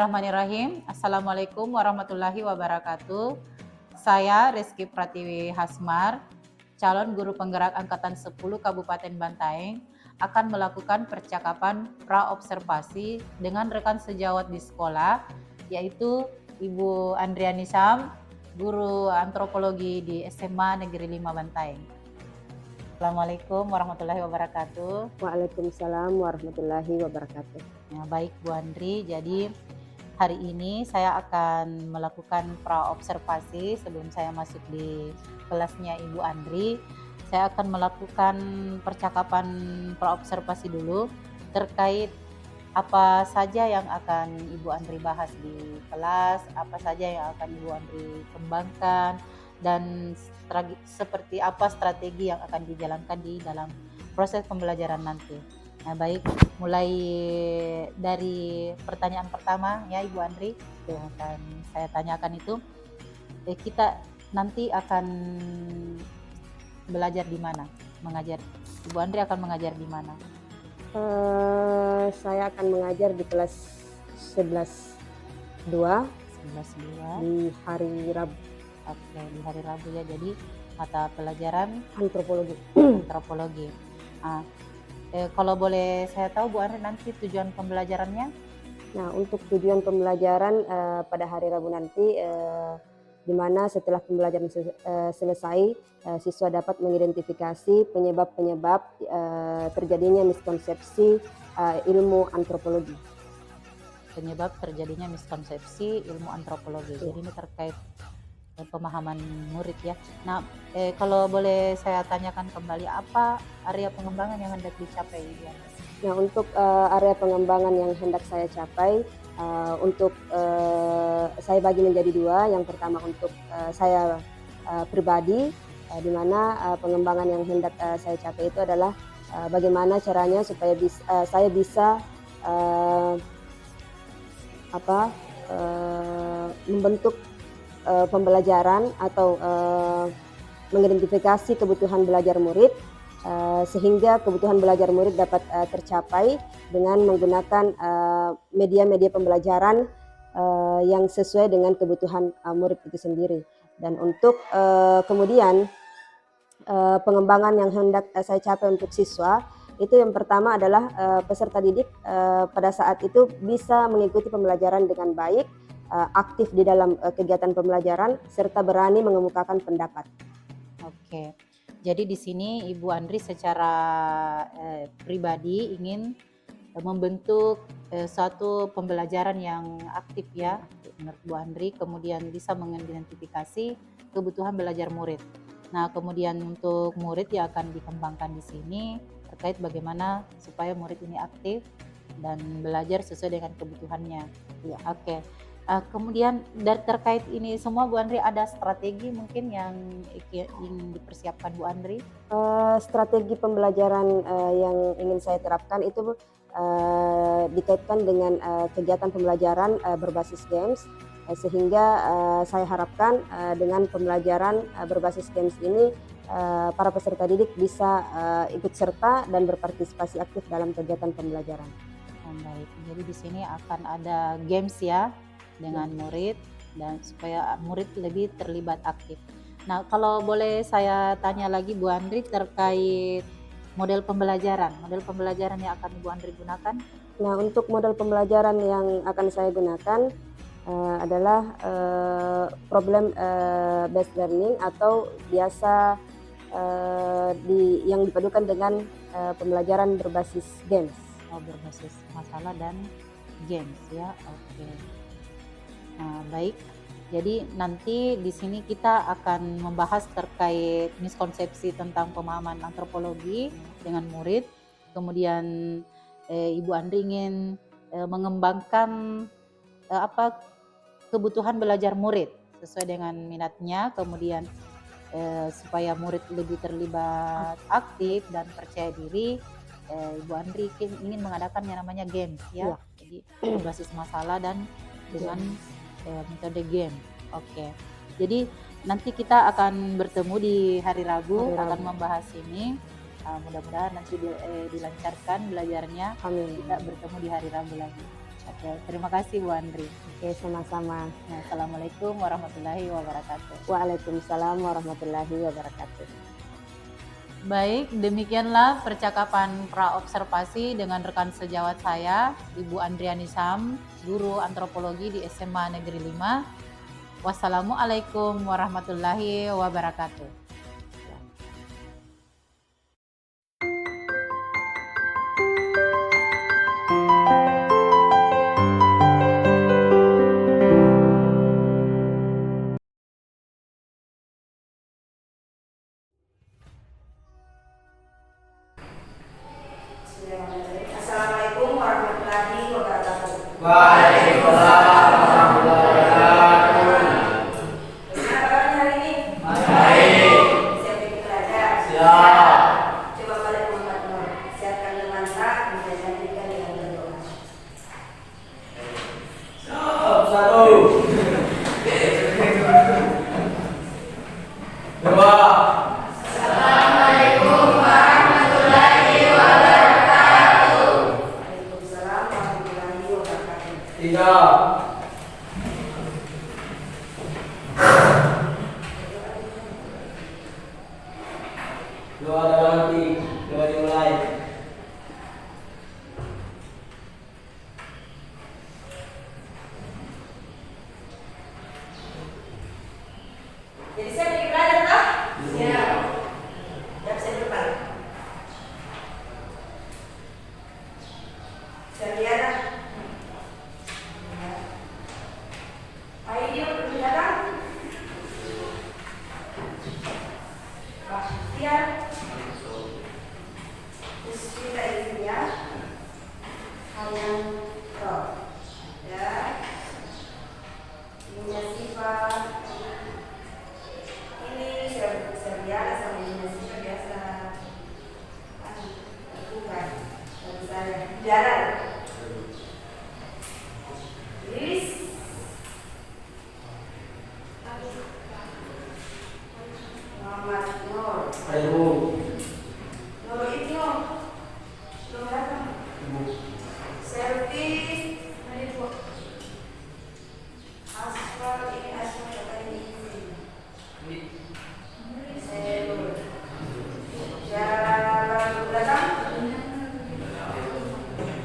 Bismillahirrahmanirrahim. Assalamualaikum warahmatullahi wabarakatuh. Saya Rizky Pratiwi Hasmar, calon guru penggerak Angkatan 10 Kabupaten Bantaeng, akan melakukan percakapan pra-observasi dengan rekan sejawat di sekolah, yaitu Ibu Andriani Sam, guru antropologi di SMA Negeri 5 Bantaeng. Assalamualaikum warahmatullahi wabarakatuh. Waalaikumsalam warahmatullahi wabarakatuh. Ya, baik Bu Andri, jadi hari ini saya akan melakukan pra-observasi sebelum saya masuk di kelasnya Ibu Andri. Saya akan melakukan percakapan pra-observasi dulu terkait apa saja yang akan Ibu Andri bahas di kelas, apa saja yang akan Ibu Andri kembangkan, dan seperti apa strategi yang akan dijalankan di dalam proses pembelajaran nanti. Nah, baik, mulai dari pertanyaan pertama ya Ibu Andri, yang akan saya tanyakan itu, kita nanti akan belajar di mana? Mengajar, Ibu Andri akan mengajar di mana? Saya akan mengajar di kelas 11.2 di hari Rabu. Oke, di hari Rabu ya, jadi mata pelajaran antropologi. Kalau boleh saya tahu Bu Andri nanti tujuan pembelajarannya? Nah, untuk tujuan pembelajaran pada hari Rabu nanti, di mana setelah pembelajaran selesai, siswa dapat mengidentifikasi penyebab-penyebab terjadinya miskonsepsi ilmu antropologi. Penyebab terjadinya miskonsepsi ilmu antropologi. Jadi ini terkait pemahaman murid ya. Nah, kalau boleh saya tanyakan kembali, apa area pengembangan yang hendak dicapai ya? Nah, untuk area pengembangan yang hendak saya capai, saya bagi menjadi dua. Yang pertama untuk saya pribadi, di mana pengembangan yang hendak saya capai itu adalah bagaimana caranya supaya saya bisa membentuk pembelajaran atau mengidentifikasi kebutuhan belajar murid, sehingga kebutuhan belajar murid dapat tercapai dengan menggunakan media-media pembelajaran yang sesuai dengan kebutuhan murid itu sendiri. Dan untuk kemudian pengembangan yang hendak saya capai untuk siswa, itu yang pertama adalah peserta didik pada saat itu bisa mengikuti pembelajaran dengan baik, aktif di dalam kegiatan pembelajaran, serta berani mengemukakan pendapat. Oke, jadi di sini Ibu Andri secara pribadi ingin membentuk suatu pembelajaran yang aktif ya, menurut Bu Andri, kemudian bisa mengidentifikasi kebutuhan belajar murid. Nah, kemudian untuk murid yang akan dikembangkan di sini terkait bagaimana supaya murid ini aktif dan belajar sesuai dengan kebutuhannya. Ya, oke. Kemudian terkait ini semua Bu Andri, ada strategi mungkin yang ingin dipersiapkan Bu Andri? Strategi pembelajaran yang ingin saya terapkan itu dikaitkan dengan kegiatan pembelajaran berbasis games, sehingga saya harapkan dengan pembelajaran berbasis games ini para peserta didik bisa ikut serta dan berpartisipasi aktif dalam kegiatan pembelajaran. Baik, jadi di sini akan ada games ya dengan murid, dan supaya murid lebih terlibat aktif. Nah, kalau boleh saya tanya lagi Bu Andri terkait model pembelajaran yang akan Bu Andri gunakan? Nah, untuk model pembelajaran yang akan saya gunakan adalah problem based learning, atau biasa yang dipadukan dengan pembelajaran berbasis games. Berbasis masalah dan games ya. Oke. Nah, baik. Jadi nanti di sini kita akan membahas terkait miskonsepsi tentang pemahaman antropologi dengan murid. Kemudian Ibu Andri ingin mengembangkan kebutuhan belajar murid sesuai dengan minatnya, kemudian supaya murid lebih terlibat aktif dan percaya diri. Ibu Andri ingin mengadakan yang namanya games ya. Jadi berbasis masalah dan dengan metode game. Oke. Jadi nanti kita akan bertemu di hari Rabu. Akan membahas ini. Mudah-mudahan nanti dilancarkan belajarnya. Amin. Kita bertemu di hari Rabu lagi. Oke, terima kasih Bu Andri. Oke, sama-sama. Nah, Assalamualaikum warahmatullahi wabarakatuh. Waalaikumsalam warahmatullahi wabarakatuh. Baik, demikianlah percakapan praobservasi dengan rekan sejawat saya, Ibu Andriani Sam, guru antropologi di SMA Negeri 5. Wassalamualaikum warahmatullahi wabarakatuh. Assalamualaikum warahmatullahi wabarakatuh. Waalaikumsalam warahmatullahi wabarakatuh. Bagaimana kabarnya hari ini? Baik. Siap ikut belajar? Siap. Coba balik membuat nur. Siapkan mantra, kemudian gantikan dengan berdoa. Satu. Dua. Waalaikumsalam warahmatullahi wabarakatuh. Tiga. Doa dalam hati. Doa dimulai. Jadi siap ikut belajar tak? Siap. Siap saya depan. Siap lihat tak? Ayo dia belum datang. Bastian. Terus kita isinya ayam roh. Ya. Punya sifat. Ini saya biasa sama ini sifat biasa. Bukan. Dari saya. Jalan. Rilis. Muhammad Nur. Ibu. Nur itu belum datang. Selfie. Mari Bu. Asfal ini asfal kata ini. Selur. Jalan belum datang.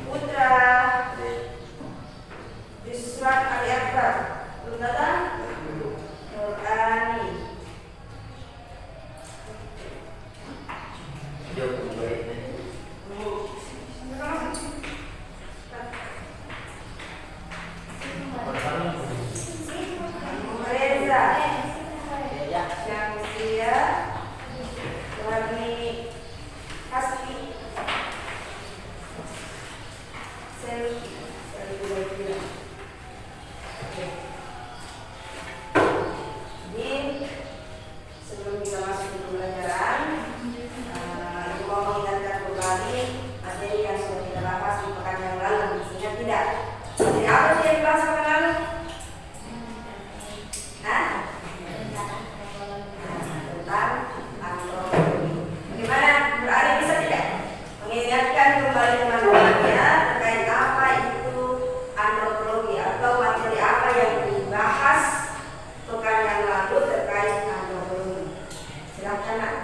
Putra. Yusran Ali Akbar belum datang. Nurani. Reza. Syamsia. Warni Hasbi. Selfie. Selfie lagi. Oke. Jadi sebelum kita masuk ke pembelajaran, Ibu mau mengingatkan kembali materi yang sudah kita bahas di pekan yang lalu. Ingat tidak? Materi apa sih yang dibahas pekan lalu? Hah? Tentang antropologi. Bagaimana? Berani bisa tidak? Mengingatkan kembali teman-temannya terkait apa itu antropologi atau materi apa yang dibahas pekan yang lalu terkait antropologi. Silakan Nak.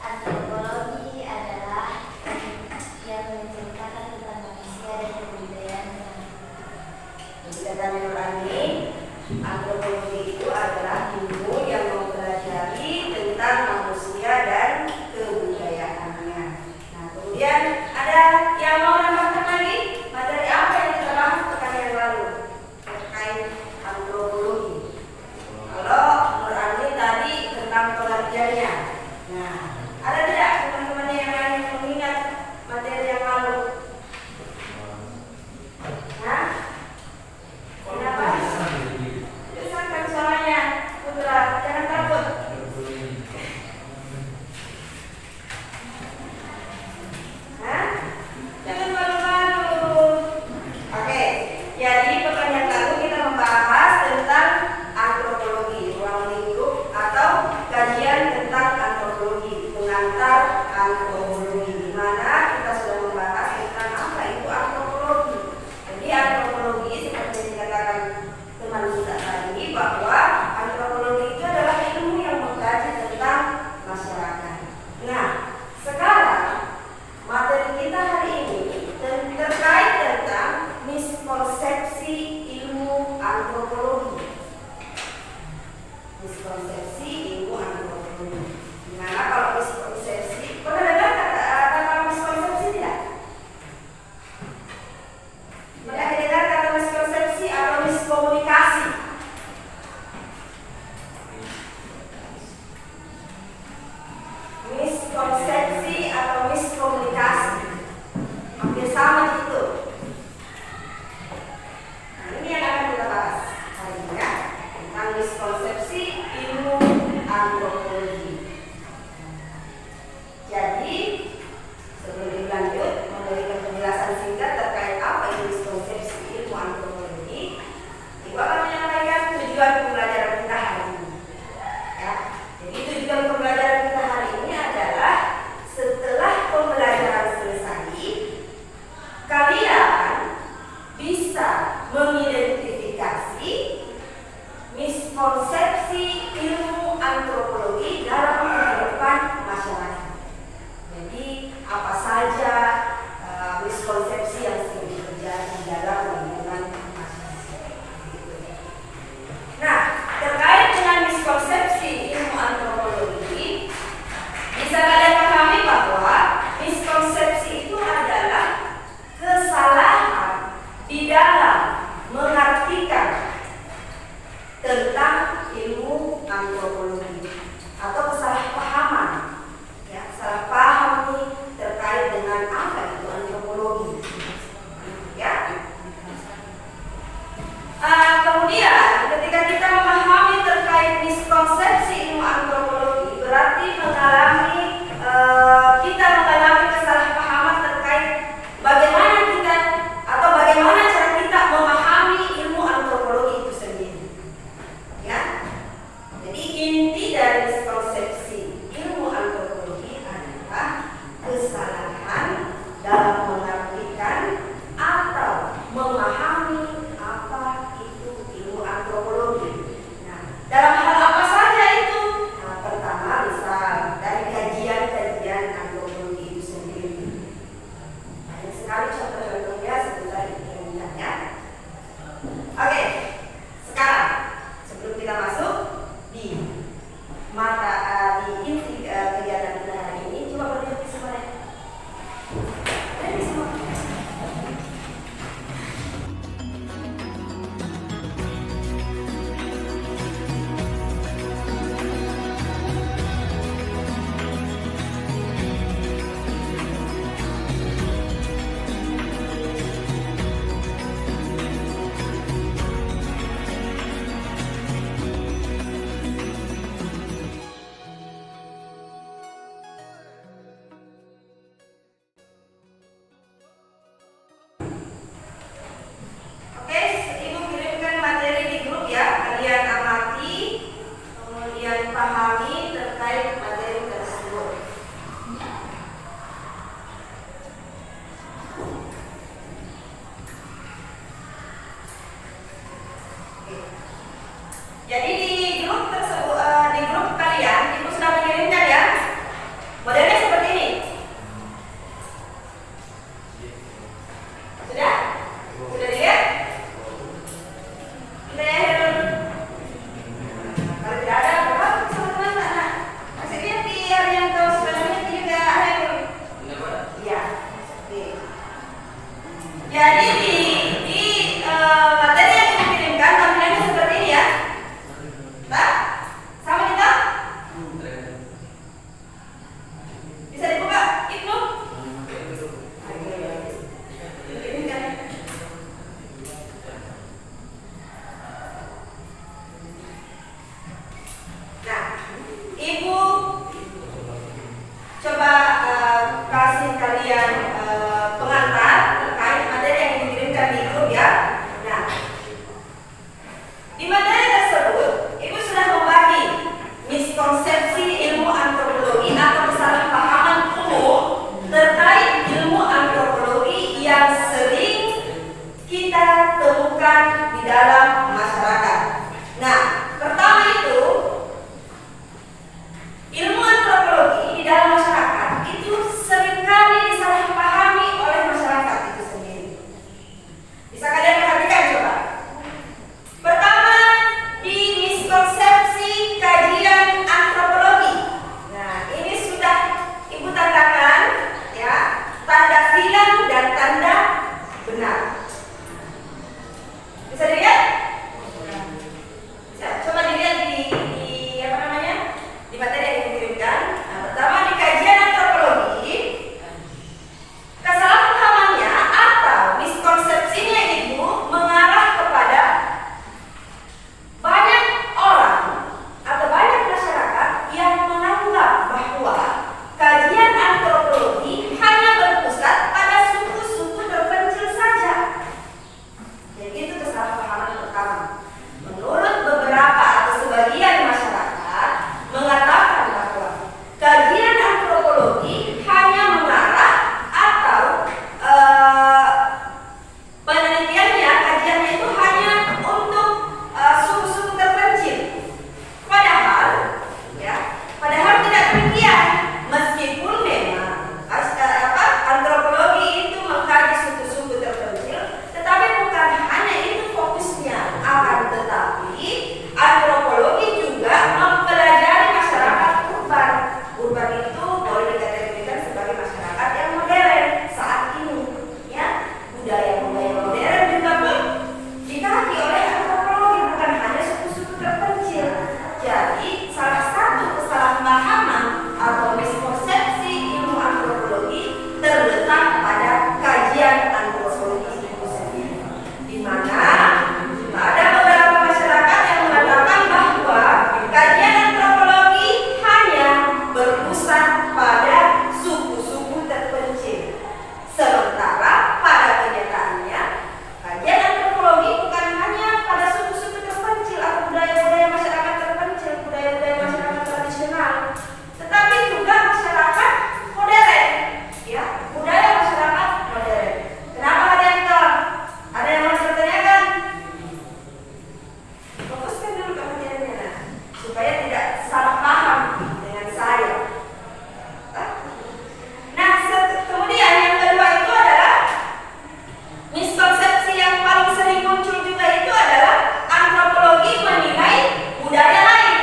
Antropologi adalah yang menceritakan tentang manusia dan kebudayaan. Dikatakan Nurani, antropologi itu adalah ilmu yang mempelajari tentang manusia dan kebudayaannya. Nah, kemudian ada yang mau menambahkan lagi materi apa yang kita bahas pekan yang lalu terkait antropologi. Kalau Nurani tadi tentang pengertiannya. Nah, ada tidak teman-teman yang lain yang mengingat materi yang lalu? Hah? Kenapa? Besarkan suaranya, Putra. Jangan takut. Hah? Jangan malu-malu. Oke, jadi pekan yang lalu kita membahas tentang antropologi, ruang lingkup atau kajian tentang antropologi. miskonsepsi atau miskomunikasi. Hampir sama gitu. Nah, ini yang akan kita bahas hari ini ya, tentang miskonsepsi ilmu antropologi. Jadi, sebelum dilanjut, memberikan penjelasan singkat terkait apa itu miskonsepsi ilmu antropologi, Ibu akan menyampaikan tujuan pembelajaran kita hari ini. Ya, jadi tujuan pembelajaran kita hari ini adalah bahwa kajian antropologi hanya berpusat pada suku-suku terpencil saja. Jadi itu kesalahpahaman pertama. Menurut beberapa atau sebagian masyarakat mengatakan bahwa kajian antropologi hanya mengarah atau penelitiannya, kajiannya itu hanya untuk suku-suku terpencil. Padahal tidak demikian. Meskipun memang antropologi itu mengkaji suku-suku terpencil, tetapi bukan hanya itu fokusnya. Akan tetapi antropologi juga mempelajari masyarakat urban. Urban itu boleh dikategorikan sebagai masyarakat yang modern saat ini, ya. Budaya-budaya modern juga pun dikaji oleh antropologi, bukan hanya suku-suku terpencil. Jadi salah satu kesalahpahaman atau miskonsepsi ilmu antropologi terletak pada kajian antropologi itu sendiri, di mana ada beberapa masyarakat yang mengatakan bahwa kajian antropologi hanya berpusat pada suku-suku terpencil. Sementara pada kenyataannya kajian antropologi bukan hanya pada suku-suku terpencil atau budaya-budaya masyarakat terpencil, budaya-budaya masyarakat tradisional, tetapi juga masyarakat modern, ya, budaya masyarakat modern. Kenapa ada yang mau dipertanyakan? Fokuskan dulu pertanyaannya, supaya tidak salah paham dengan saya. Nah, kemudian yang kedua itu adalah miskonsepsi yang paling sering muncul juga itu adalah antropologi menilai budaya lain.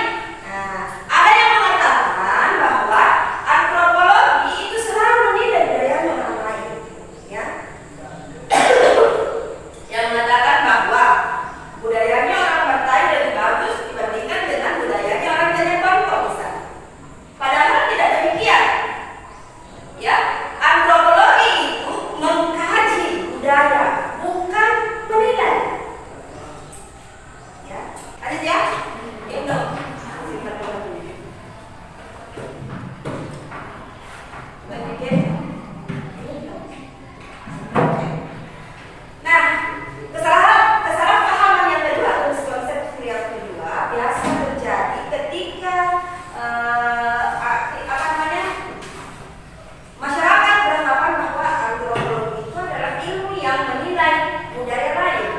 Nah, ada yang mengatakan bahwa antropologi itu selalu menilai budaya orang lain, ya. Yang mengatakan bahwa budayanya orang Bantai lebih bagus dibandingkan dengan budayanya orang Jayabanto misalnya. Padahal tidak demikian. Ya, antropologi itu mengkaji budaya, bukan menilai. Ya, ada ya? Itu. Nah, kesalahpahaman yang kedua atau miskonsepsi yang kedua biasa terjadi ketika masyarakat beranggapan bahwa antropologi itu adalah ilmu yang menilai budaya lain.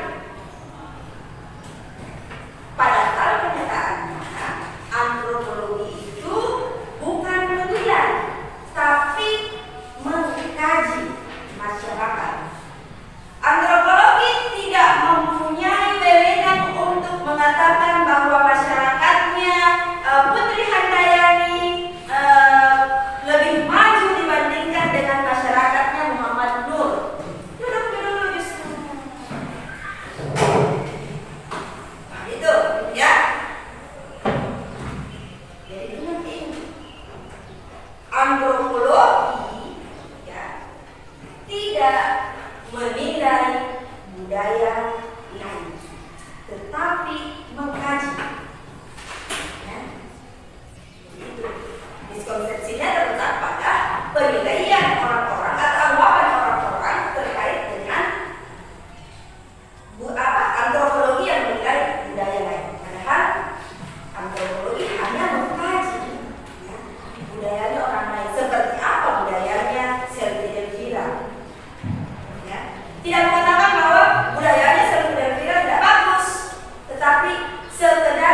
Padahal kenyataannya antropologi itu bukan menilai, tapi mengkaji masyarakat. Antropologi tidak mempunyai wewenang untuk mengatakan bahwa masyarakatnya Putri Handayani lebih maju dibandingkan dengan masyarakatnya Muhammad Nur. Duduk dulu justru. Nah, itu ya. Jadi ingat ini. Antropologi ya tidak menilai budaya lain, tetapi mengkaji. Ya. Itu miskonsepsinya terletak pada penilaian orang-orang atau anggapan orang-orang terkait dengan antropologi yang menilai budaya lain. Padahal antropologi hanya mengkaji, ya, budayanya orang lain. Seperti apa budayanya Selvi Elvira? Ya. Tidak mengatakan bahwa budayanya Selvi Elvira tidak bagus, tetapi sekedar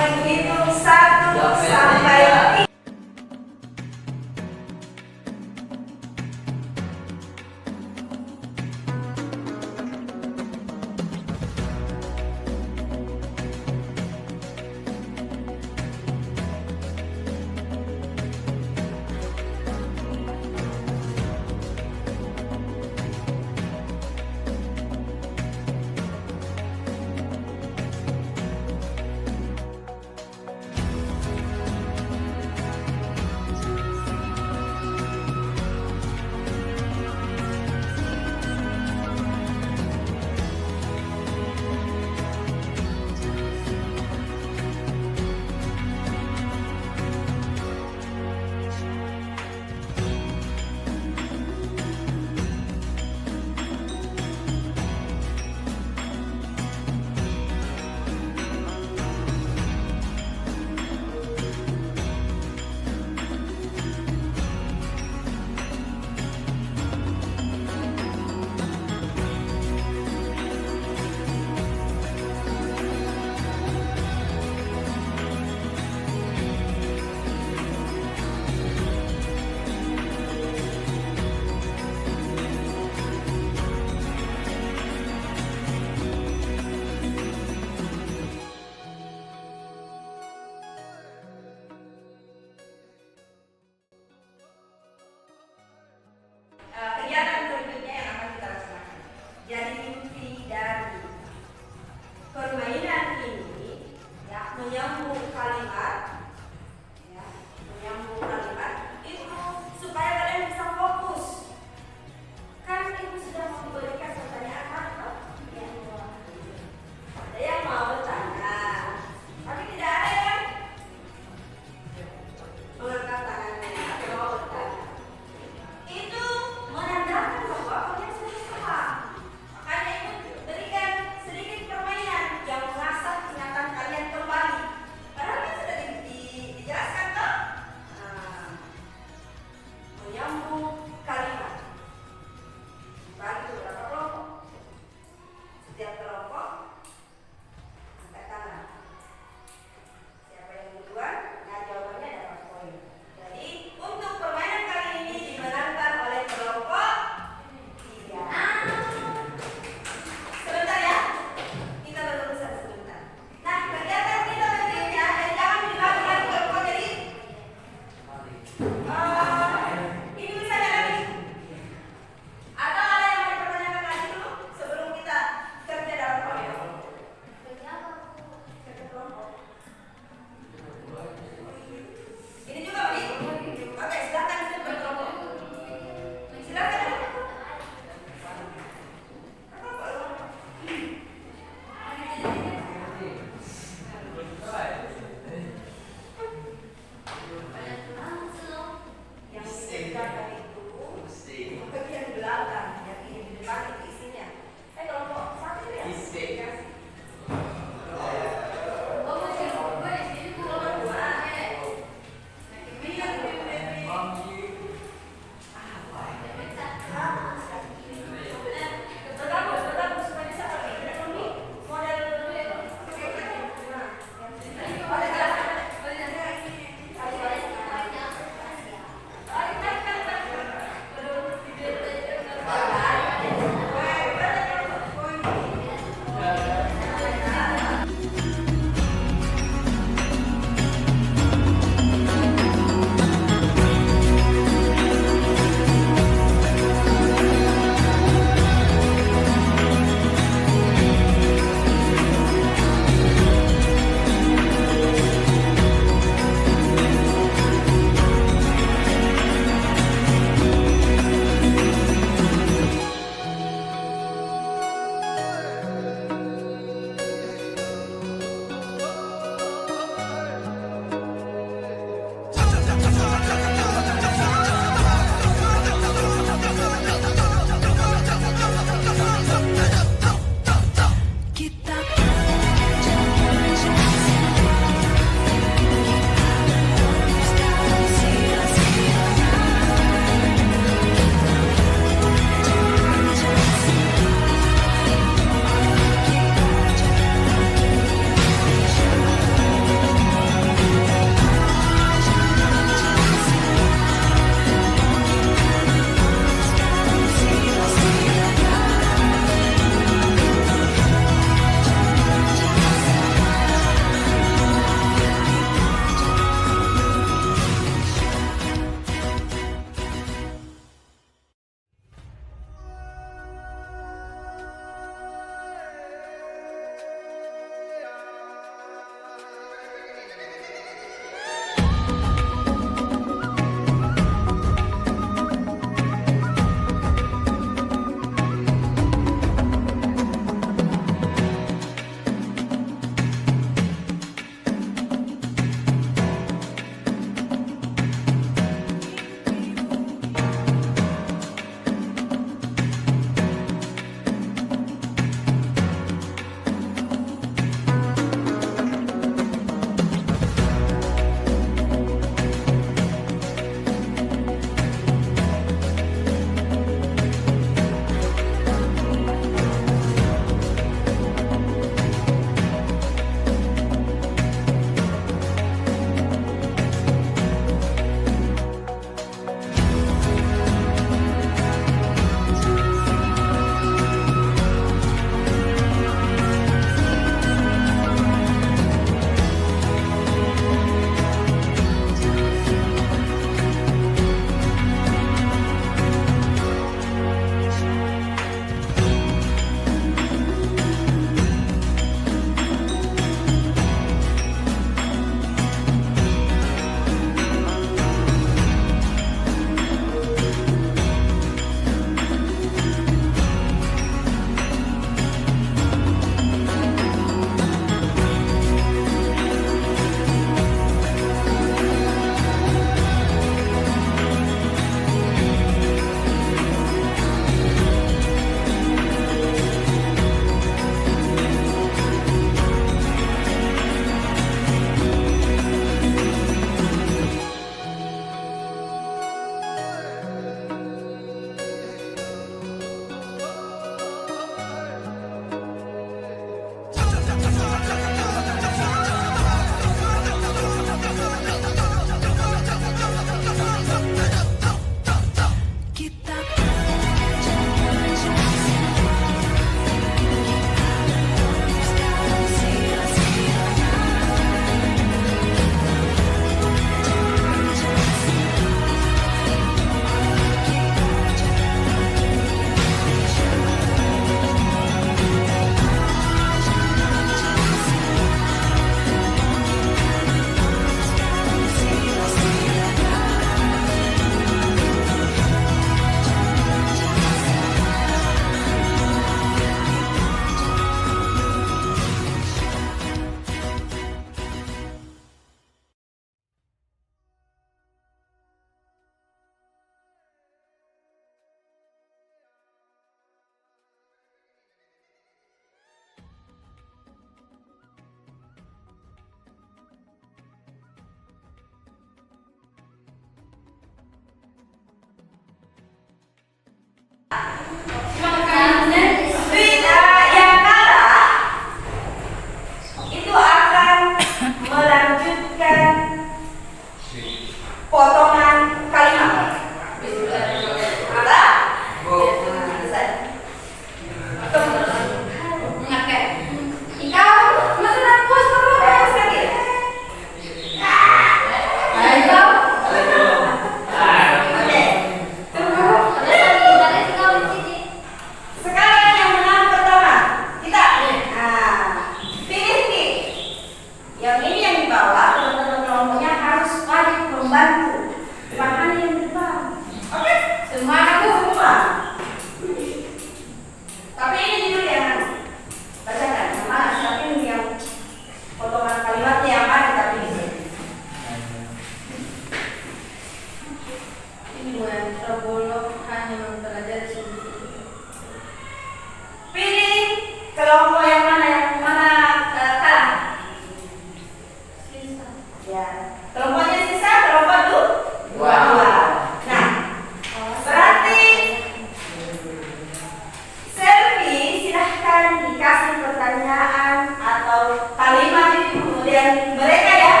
kemudian mereka yang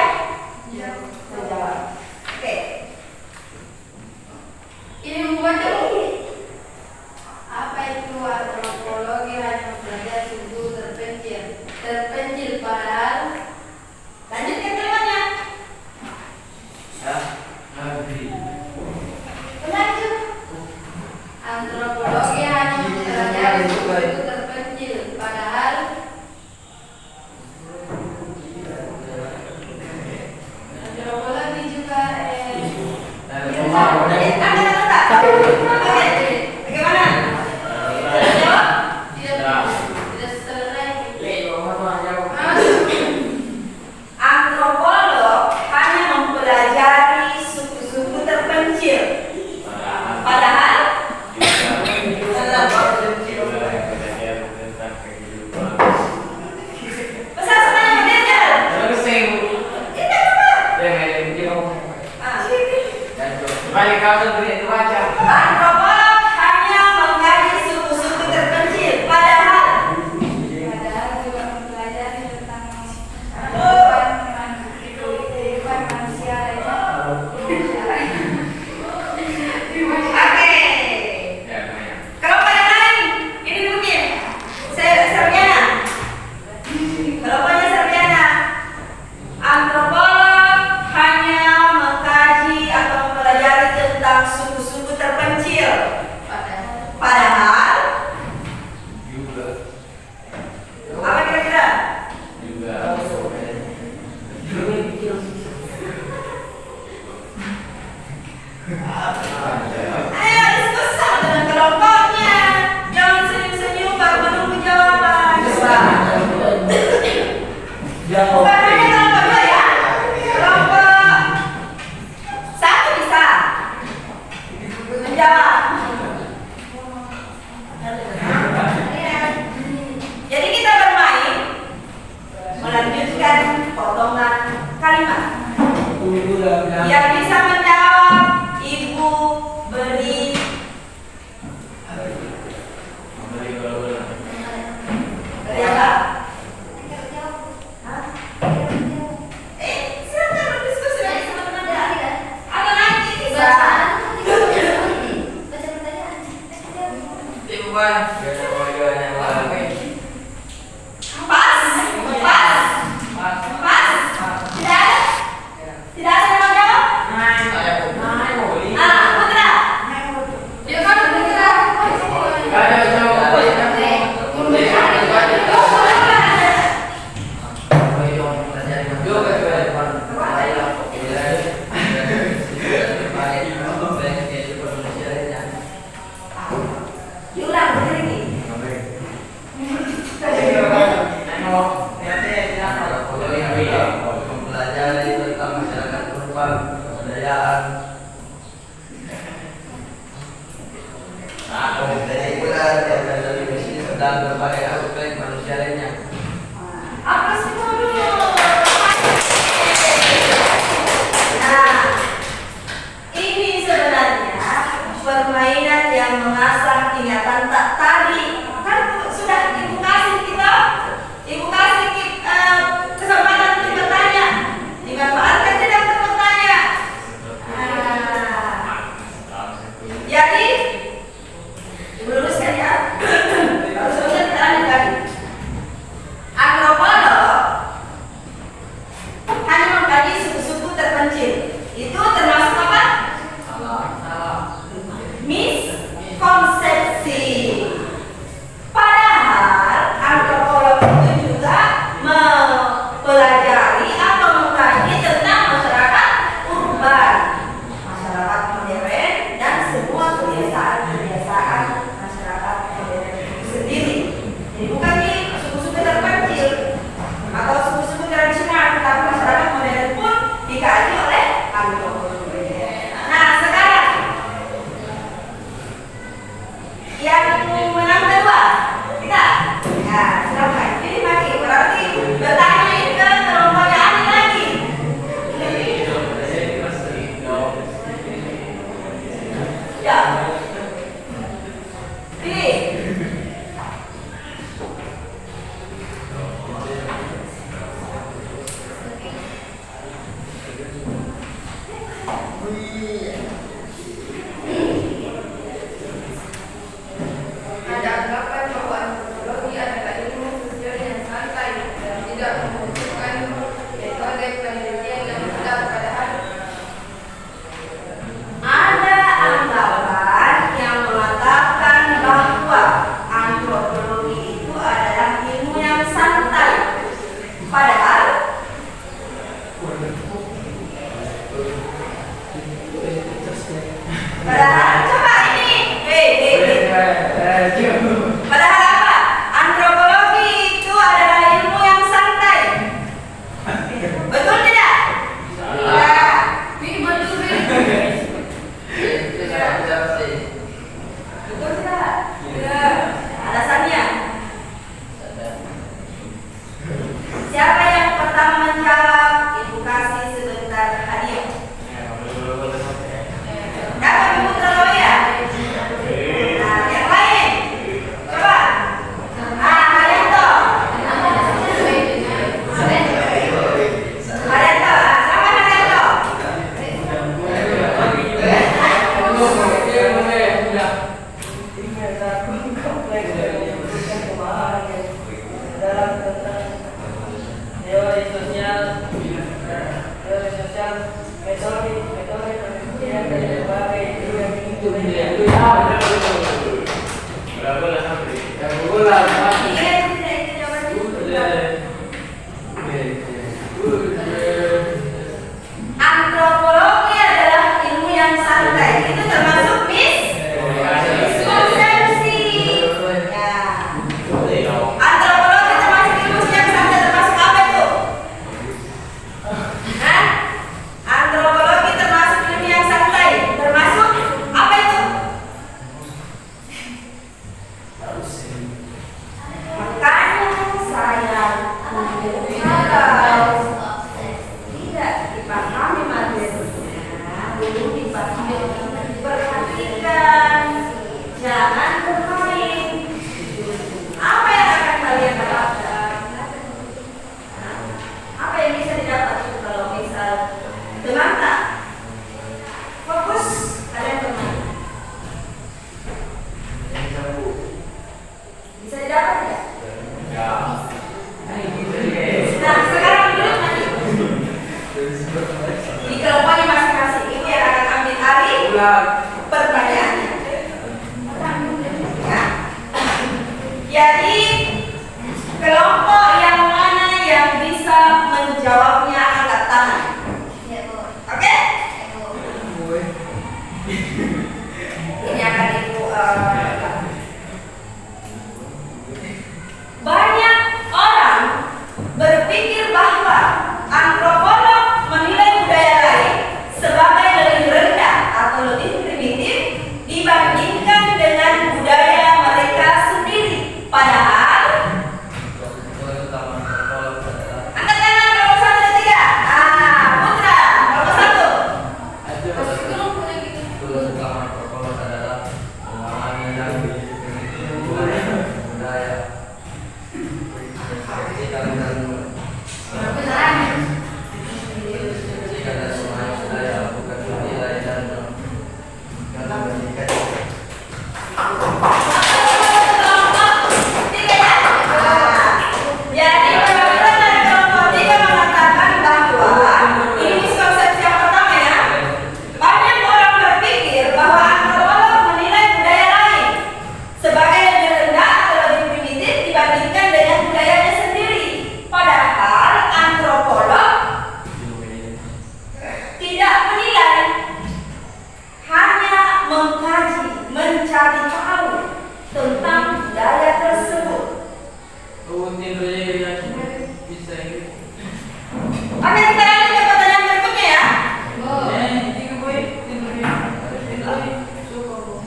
menjawab. Oke. Ini membaca apa itu antropologi hanya belajar suku terpencil padahal Lanjutkan kalimatnya. lanjut antropologi hanya mempelajari suku terpencil padahal antropologi juga Bagaimana? Jawab. tidak selesai. Antropolog hanya mempelajari suku-suku terpencil. Padahal pesan semuanya belajar. Antropolog hanya mengkaji suku-suku terpencil. Padahal Juga mempelajari tentang kehidupan manusia Oke. Kelompok yang lain, ini mungkin Serbiana. Kelompoknya Serbiana. Antropolog hanya mengkaji atau mempelajari tentang suku-suku terpencil. Padahal apa kira-kira? Ayo diskusi sama dengan kelompoknya. Jangan senyum-senyum baru menunggu jawaban. Bukan hanya kelompok dua ya. Kelompok satu bisa menjawab. Jadi kita bermain melanjutkan potongan kalimat. Yang bisa menjawab, ibu beri apa? Silakan berdiskusi lagi sama teman-teman. Atau nanti bisa. Pas. Tidak ada yang mau jawab? Putra. Diulang begini. Mempelajari tentang masyarakat urban, kebudayaan. Dari bulan dari misi sedang berbagai aspek manusia lainnya. Apa sih dulu? Nah, ini sebenarnya permainan yang mengasah ingatan tak tadi. Kan sudah ibu kasih kita kesempatan untuk bertanya. Dimanfaatkan tidak untuk bertanya. Jadi luruskan ya. Kalau sebenarnya kita lanjut lagi. Antropolog hanya mengkaji suku-suku terpencil. Itu termasuk apa? Miskonsepsi. Padahal antropolog itu juga mempelajari atau mengkaji tentang masyarakat urban, masyarakat modern, dan semua kebiasaan-kebiasaan masyarakat modern itu sendiri. Jadi bukan di suku-suku terpencil atau suku-suku tradisional, tetapi masyarakat modern pun dikaji oleh antropolog. Nah, sekarang yang menang kedua kita. Nah, silakan. Ini lagi berarti bertanya ke kelompoknya Ani lagi. Ya. Pilih. Jadi kelompok yang mana yang bisa menjawabnya angkat tangan. Ya, Bu. Oke? Ya, Bu. Ini akan Ibu banyak orang berpikir bahwa antropolog menilai budaya lain sebagai lebih rendah atau lebih primitif dibandingkan dengan budaya mereka sendiri. Padahal angkat tangan kelompok 1 dan 3. Putra kelompok 1. Tugas utama antropolog adalah memahami dan budaya. Karena semua budaya bukan menilai dan membandingkan. Jadi perwakilan dari kelompok 3 mengatakan bahwa ini miskonsepsi yang pertama ya. Banyak orang berpikir bahwa antropolog menilai budaya lain sebagai lebih rendah atau lebih primitif dibandingkan dengan budayanya sendiri. Padahal antropolog tidak menilai, hanya mengkaji, mencari tahu tentang budaya tersebut. Oke, kita lanjut ke pertanyaan berikutnya ya.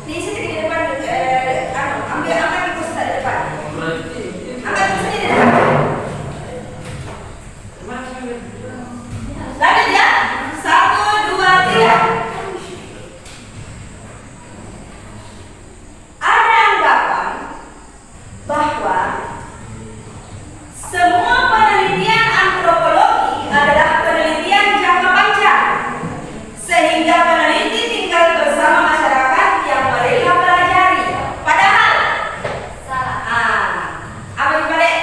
Di sini di depan, angkat itu sudah di depan. Angkat itu di depan. Lanjut ya. 1, 2, 3. Ada anggapan bahwa semua penelitian antropologi adalah penelitian jangka panjang, sehingga peneliti tinggal bersama masyarakat yang mereka pelajari. Padahal, Salah. apa yang balik?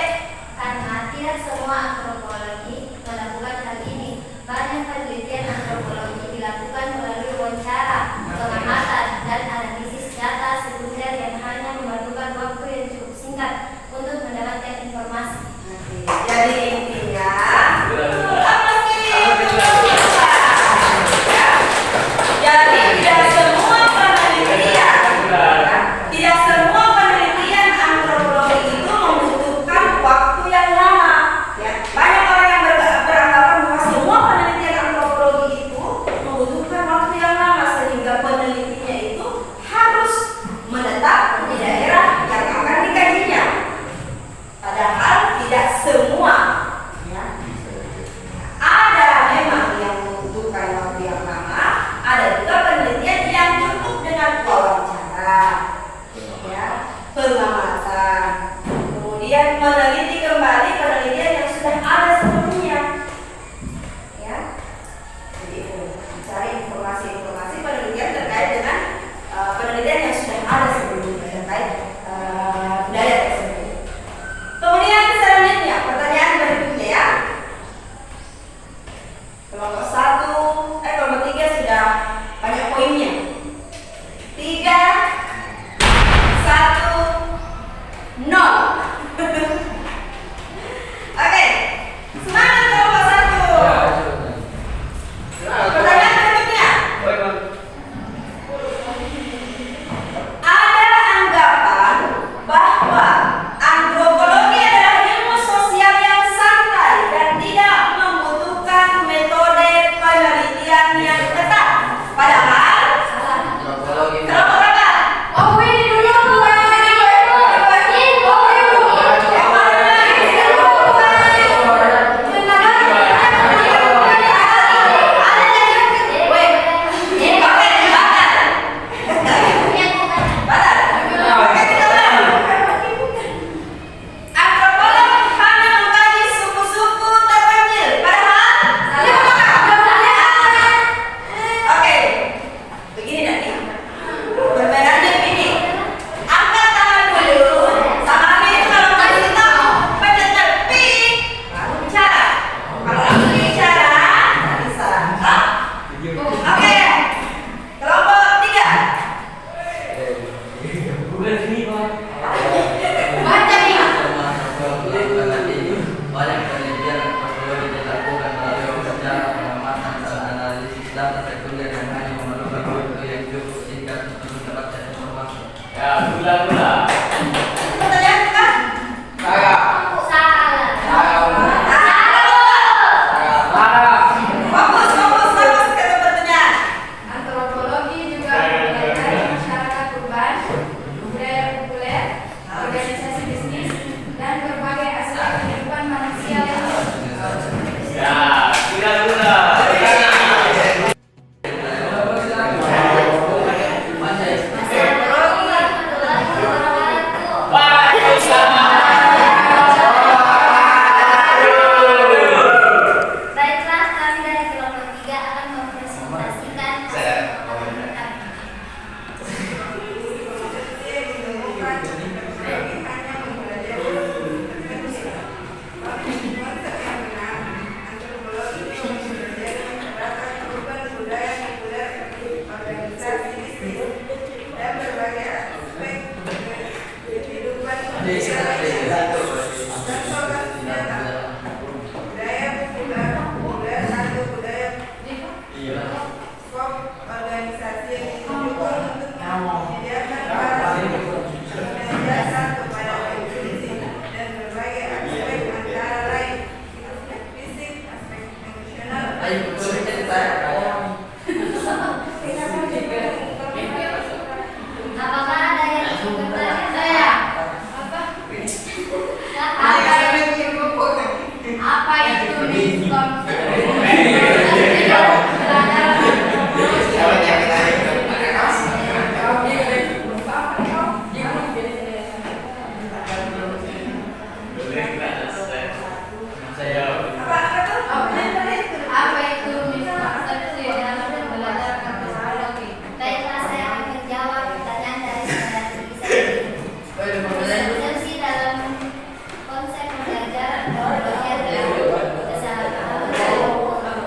Karena tidak semua antropologi melakukan hal ini. Banyak penelitian antropologi dilakukan melalui wawancara, pengamatan, dan analisis data sekunder yang hanya memerlukan waktu yang cukup singkat untuk mendapatkan informasi. Jadi intinya, jadi tidak semua penelitian antropologi itu membutuhkan waktu yang lama. Ya. Banyak orang yang beranggapan bahwa semua penelitian antropologi itu membutuhkan waktu yang lama sehingga penelitinya itu harus menetap di daerah yang akan dikajinya. Padahal tidak semua. Ya. Ada memang yang membutuhkan waktu yang lama, ada juga penelitian yang cukup dengan wawancara, ya, pengamatan, kemudian meneliti kembali penelitian yang sudah ada sebelumnya, ya. Jadi mencari informasi-informasi penelitian terkait dengan penelitian yang sudah ada sebelumnya terkait budaya tersebut. Kemudian selanjutnya pertanyaan berikutnya ya. Kelompok 3 sudah banyak poinnya. 3, 1, 0. Oke, semangat kelompok 1. Pertanyaan berikutnya. Ada anggapan bahwa antropologi adalah ilmu sosial yang santai dan tidak membutuhkan metode penelitian yang ketat. Padahal Antropologi kelompok berapa? Ini dulu, Bu. Baca karena ini banyak penelitian antropologi dilakukan melalui sejarah pengamatan dan analisis data sekunder yang hanya memerlukan waktu yang cukup singkat untuk mendapatkan informasi. Ya, gula. Pertanyaan bukan? Saya. Salah. Fokus ke pertanyaan. Antropologi juga mempelajari masyarakat urban, budaya populer, organisasi bisnis, dan berbagai aspek kehidupan manusia lainnya. Baiklah, kami dari kelompok 3 akan mempresentasikan hasil pengamatan kami. Apakah ada yang ingin bertanya? Apa itu diskon? Apa itu miskonsepsi dalam belajar antropologi? Baiklah, saya akan menjawab pertanyaan dari saudara sendiri. Persepsi dalam konsep pembelajaran antropologi adalah kesalahpahaman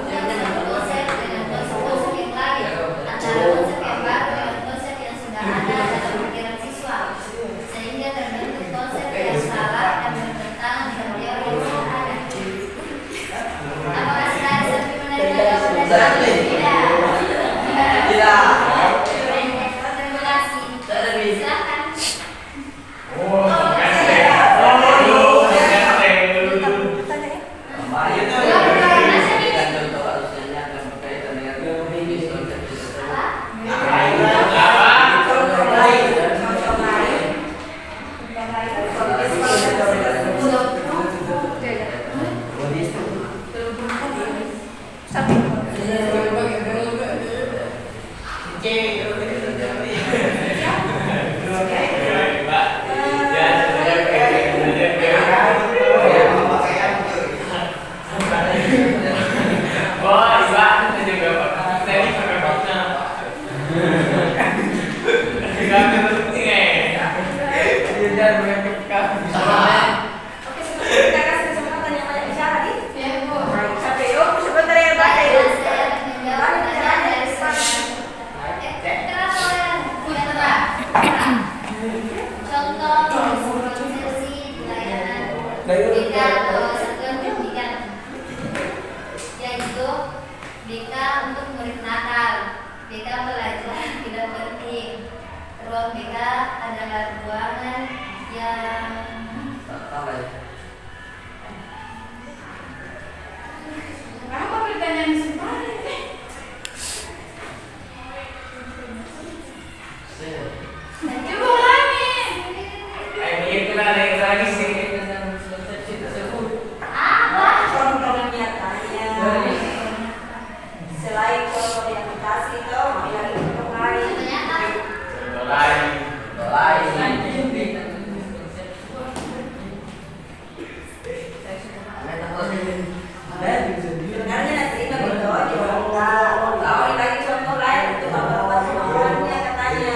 menggabungkan konsep dengan konsep yang lain, antara konsep yang baru dengan konsep yang sudah ada dalam pikiran siswa, sehingga terbentuk konsep yang salah dan bertentangan dengan teori yang sudah ada. Apakah saudara Selvi menerima jawaban dari kami? Tidak. Terima kasih. Silakan. Oke, sebelum kita kasih kesempatan yang banyak bicara nih. Ya, Bu. Sampai yuk, sebentar ya Pak. Baiklah, saya akan menjawab pertanyaan dari contoh konsepsi pelayanan BK atau satuan pendidikan, yaitu BK untuk murid nakal, BK pelajar tidak penting. Ruang BK adalah ruangan yang Apa pertanyaan sebenarnya? Coba ulangi. Contoh nyatanya. Selain contoh yang dikasih itu, mau lagi contoh lain. ternyata Sebenarnya nanti ini begitu aja. Kalau lagi contoh lain itu apa kemauannya katanya.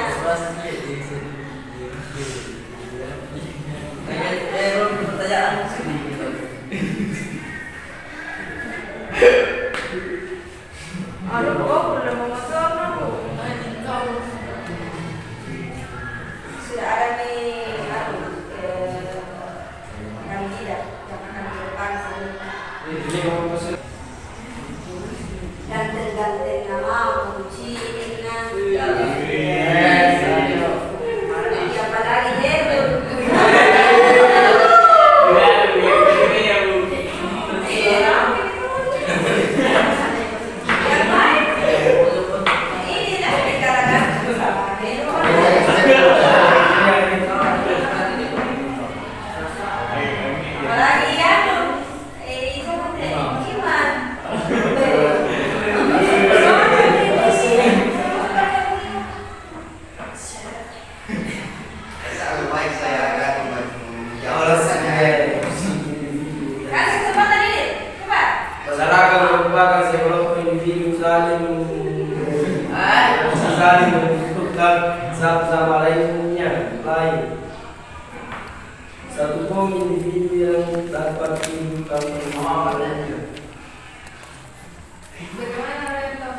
Aduh, kok udah mau masuk aku. Sudah ada nih, yang tidak. saya akan menjawab alasannya. Kasih kesempatan ini, coba. Masyarakat merupakan sekelompok individu saling membutuhkan satu sama lainnya. Satu individu yang dapat menunjukkan perkembangannya. Bagaimana Rento?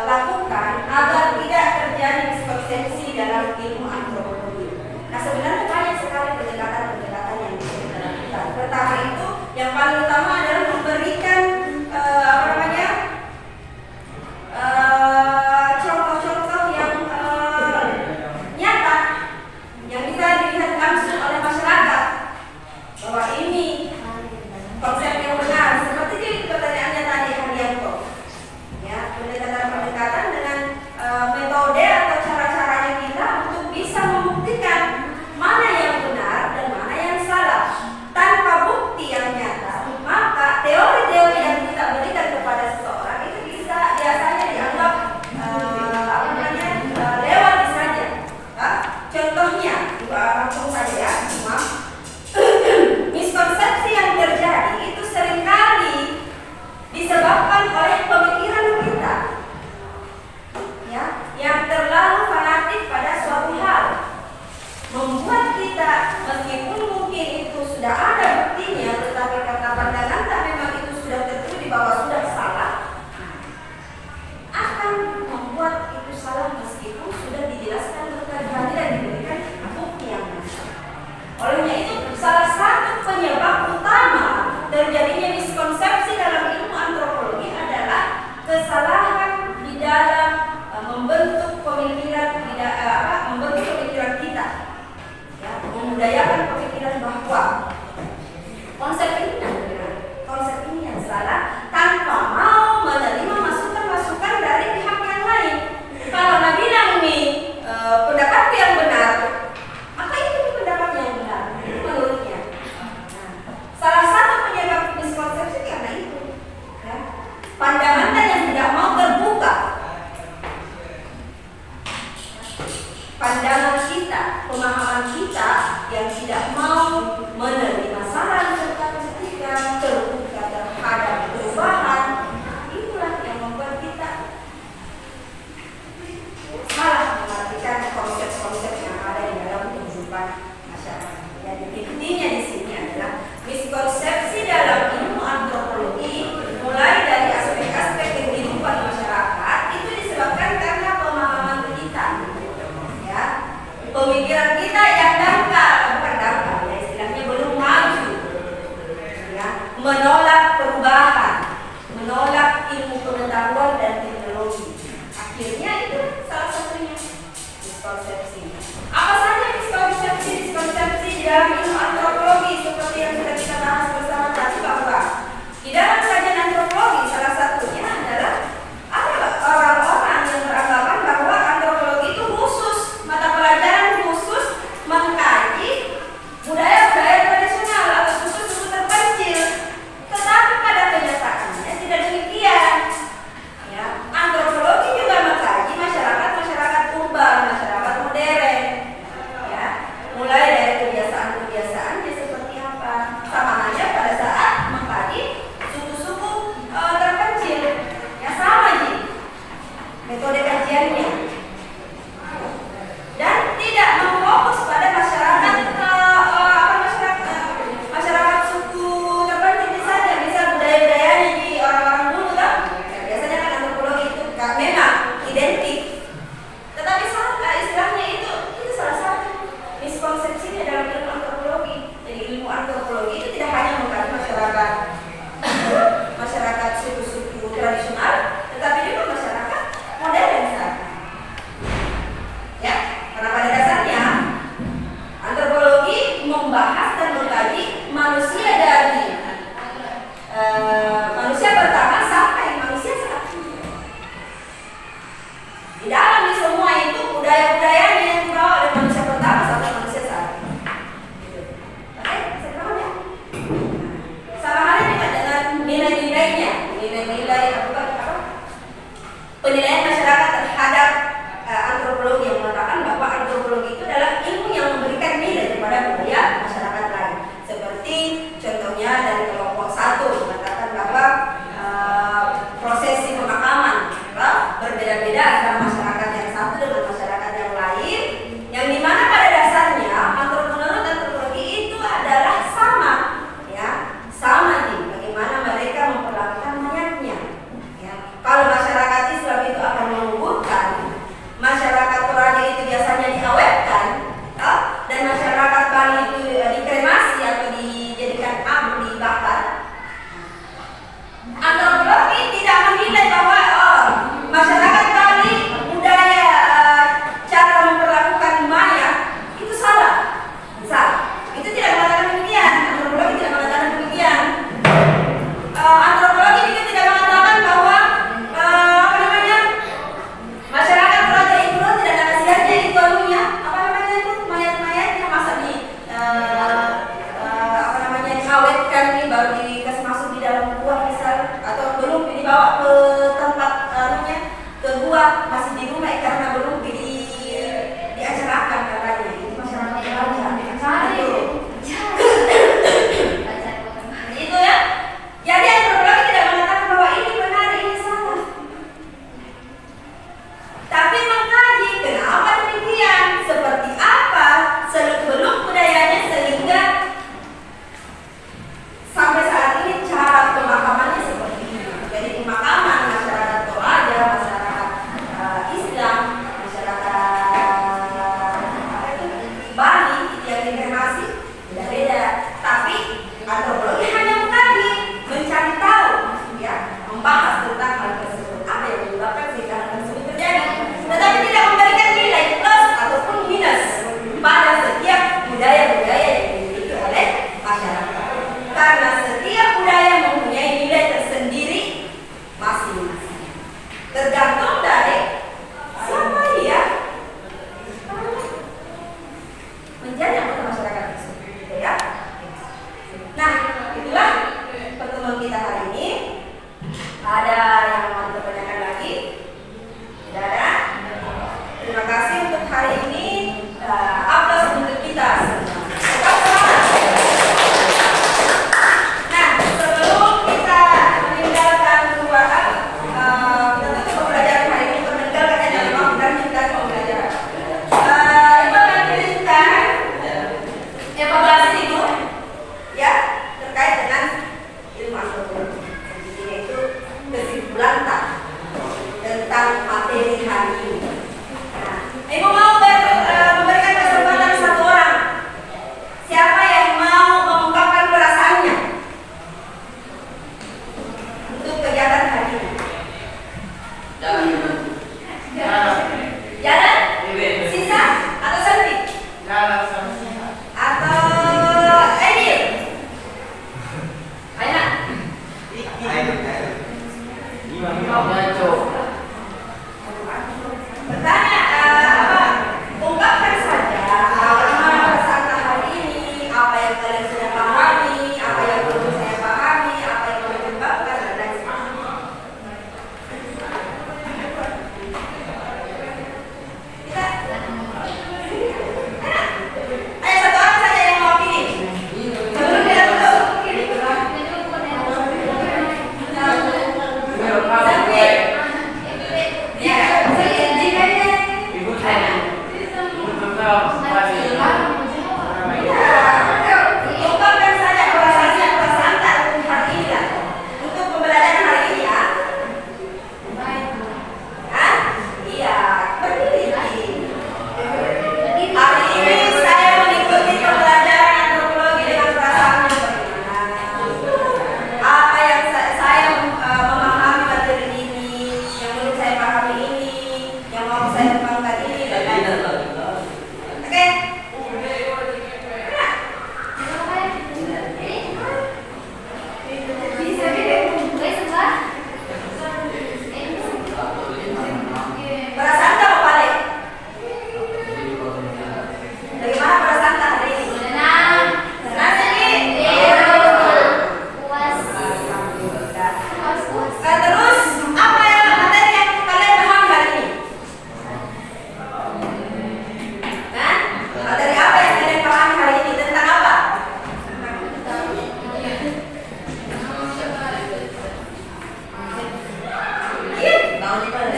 Lakukan membudayakan pemikiran bahwa konsep ini yang benar, konsep ini yang salah, tanpa mau menerima masukan-masukan dari pihak yang lain. Kalau Nabi bilang ini pendapatku yang benar, maka itu pendapat yang benar menurutnya. Nah, salah satu penyebab miskonsepsi karena itu, ya. Pandangan yang tidak mau terbuka, pandangan kita, pemahaman kita yang tidak mau menerima saran serta kritikan, terbuka terhadap perubahan, itulah yang membuat kita salah mengartikan konsep-konsep yang ada di dalam kehidupan masyarakat. Jadi intinya di sini adalah miskonsepsi dalam ilmu antropologi, mulai dari aspek-aspek kehidupan masyarakat itu disebabkan karena pemahaman kita, ya, pemikiran kita yang bukan dangkal, ya, istilahnya belum maju, ya, menolak perubahan, menolak ilmu pengetahuan dan teknologi. Akhirnya itu salah satunya miskonsepsi. Apa saja miskonsepsi di dalam ilmu antropologi seperti yang sudah kita bahas bersama tadi, bahwa di dalam kajian antropologi salah satunya adalah ada orang-orang yang beranggapan bahwa antropologi itu khusus, mata pelajaran khusus mengkaji budaya-budaya tradisional atau suku-suku terpencil. Tetapi pada kenyataannya tidak demikian. Ya, antropologi juga mengkaji masyarakat urban, masyarakat modern. Ya, mulai dari kebiasaan-kebiasaannya seperti apa. Sama halnya pada saat mengkaji suku-suku terpencil. Ya, sama sih metode kajiannya. Dan tidak memfokus pada masyarakat suku terpencil saja, misal budaya-budayanya di orang-orang dulu kan. Ya, biasanya kan antropologi itu memang identik. Tetapi salah istilahnya itu salah satu miskonsepsinya dalam ilmu antropologi. Jadi ilmu antropologi itu tidak hanya mengkaji masyarakat suku-suku tradisional, tetapi juga masyarakat modern saat. kasih untuk hari ini. Aplaus untuk kita semua. Tetap semangat. Nah, sebelum kita meninggalkan ruangan, tentu pembelajaran hari ini meninggalkan dan memang melanjutkan pembelajaran. Ibu akan kirimkan evaluasi itu, ya, terkait dengan ilmu antropologi, yaitu kesimpulan tentang materi hari ini. Nah, Ibu mau memberikan kesempatan satu orang. Siapa yang mau mengungkapkan perasaannya untuk kegiatan hari ini? Jalan? Sisa? Atau selfie? Atau Emil? Aina? Bertanya, ungkapkan saja bagaimana perasaan hari ini, apa yang kalian sudah pahami, apa yang belum saya pahami, apa yang belum diungkapkan, dan lain sebagainya. Ayo satu orang saja yang mau pilih. Sebelum kita tutup. Ungkapkan saja perasaan tak untuk hari ini lah. Untuk pembelajaran hari ini ya. Hah? Iya, berdiri. Hari ini saya mengikuti pembelajaran antropologi dengan perasaan yang bagaimana. Apa yang saya memahami materi ini, yang belum saya pahami ini, yang mau saya kembangkan ini, dan lain-lain. Oke? Perasaan kamu balik? Bagaimana perasaan hari ini? Senang sedih? Terus apa yang materi yang kalian paham hari ini? Nah, materi apa yang kalian paham hari ini tentang apa? Iya, tahu di mana?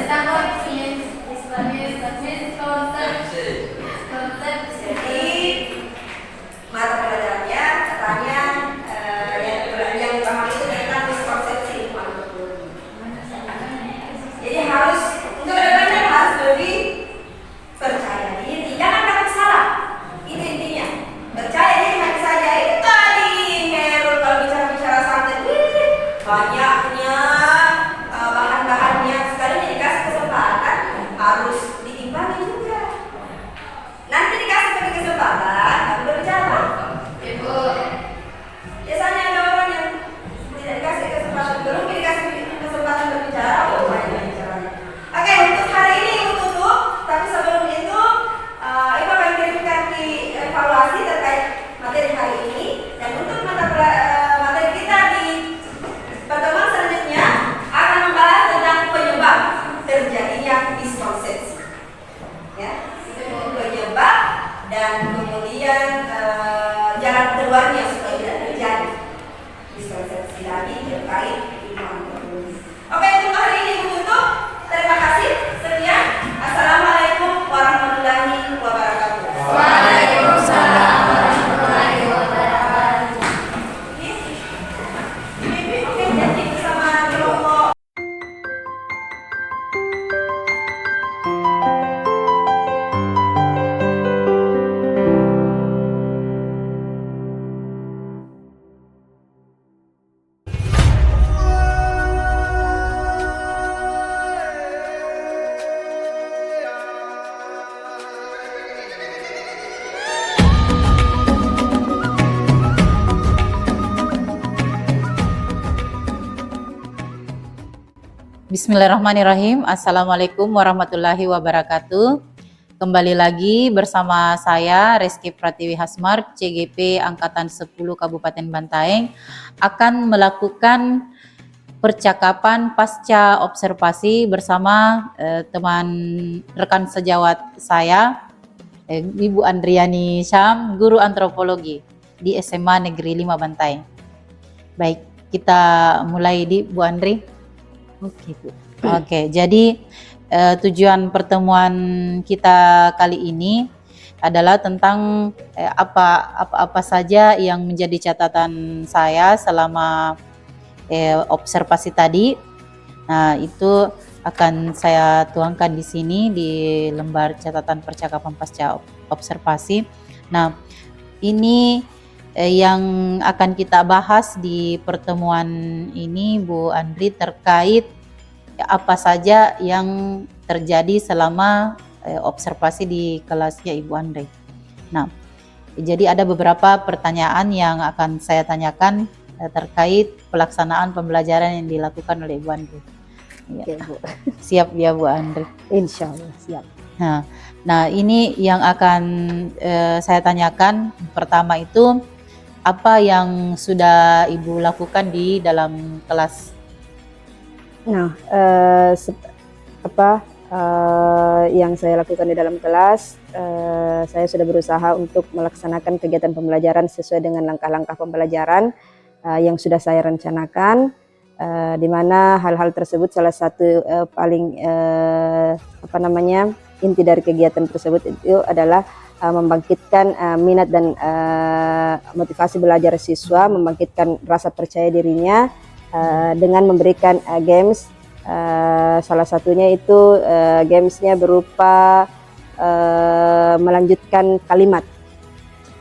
Jadi mata pelajarannya katanya yang dipahami itu tentang miskonsepsi ilmu antropologi. Jadi harus untuk kedepannya harus lebih percaya diri, jangan takut salah. Itu intinya. Percaya diri hanya saja. Itu tadi Herul kalau bicara santet, banyaknya bahan-bahannya, sekali dikasih kesempatan harus diimbangi juga. Nanti dikasih kesempatan baru berbicara. Biasanya ada orang yang tidak dikasih kesempatan, belum dikasih kesempatan berbicara, banyak bicaranya. Oke, untuk hari ini Ibu tutup, tapi sebelum itu Ibu akan kirimkan di evaluasi terkait materi hari ini, dan untuk materi kita di pertemuan selanjutnya akan membahas tentang penyebab terjadinya miskonsepsi. Ya, penyebab dan kemudian jalan keluarnya supaya tidak terjadi miskonsepsi lagi terkait ilmu antropologi. Oke, untuk hari ini tutup. Terima kasih. Sekian. Assalamualaikum warahmatullahi wabarakatuh. Waalaikumsalam warahmatullahi wabarakatuh. Oke, janji bersama kelompok. Bismillahirrahmanirrahim. Assalamualaikum warahmatullahi wabarakatuh. Kembali lagi bersama saya Reski Pratiwi Hasmar, CGP Angkatan 10 Kabupaten Bantaeng, akan melakukan percakapan pasca observasi bersama teman rekan sejawat saya, Ibu Andriani Syam, guru antropologi di SMA Negeri 5 Bantai. Baik, kita mulai di Bu Andri. Oke, Bu. Oke, jadi tujuan pertemuan kita kali ini adalah tentang apa saja yang menjadi catatan saya selama observasi tadi. Nah, itu akan saya tuangkan di sini di lembar catatan percakapan pasca observasi. Nah, ini yang akan kita bahas di pertemuan ini, Bu Andri, terkait apa saja yang terjadi selama observasi di kelasnya Ibu Andri. Nah, jadi ada beberapa pertanyaan yang akan saya tanyakan terkait pelaksanaan pembelajaran yang dilakukan oleh Ibu Andri. Ya. Oke, Bu. Siap ya Bu Andri? Insya Allah siap. Nah, ini yang akan saya tanyakan. Pertama itu, apa yang sudah Ibu lakukan di dalam kelas? Nah, yang saya lakukan di dalam kelas, saya sudah berusaha untuk melaksanakan kegiatan pembelajaran sesuai dengan langkah-langkah pembelajaran yang sudah saya rencanakan, di mana hal-hal tersebut salah satu inti dari kegiatan tersebut itu adalah membangkitkan minat dan motivasi belajar siswa, membangkitkan rasa percaya dirinya dengan memberikan games. Salah satunya itu gamesnya berupa melanjutkan kalimat,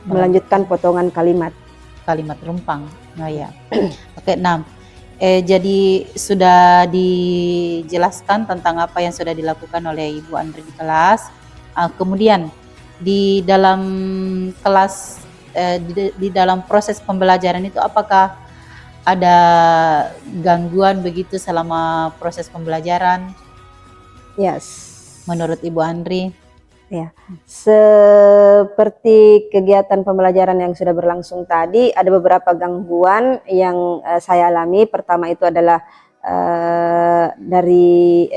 melanjutkan potongan kalimat rumpang. Oh ya. Oke, nah, jadi sudah dijelaskan tentang apa yang sudah dilakukan oleh Ibu Andri di kelas. Kemudian di dalam kelas, di dalam proses pembelajaran itu, apakah ada gangguan begitu selama proses pembelajaran? Yes. Menurut Ibu Andri? Ya, seperti kegiatan pembelajaran yang sudah berlangsung tadi, ada beberapa gangguan yang saya alami. Pertama itu adalah dari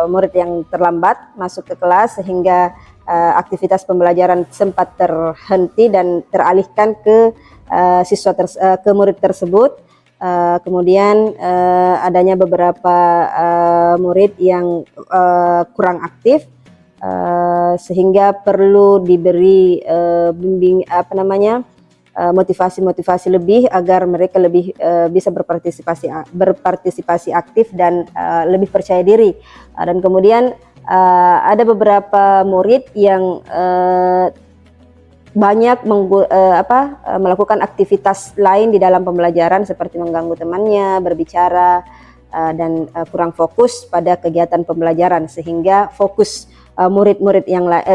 murid yang terlambat masuk ke kelas, sehingga aktivitas pembelajaran sempat terhenti dan teralihkan ke ke murid tersebut. Kemudian adanya beberapa murid yang kurang aktif, sehingga perlu diberi motivasi lebih agar mereka lebih bisa berpartisipasi aktif dan lebih percaya diri. Dan kemudian ada beberapa murid yang banyak melakukan aktivitas lain di dalam pembelajaran, seperti mengganggu temannya, berbicara, dan kurang fokus pada kegiatan pembelajaran, sehingga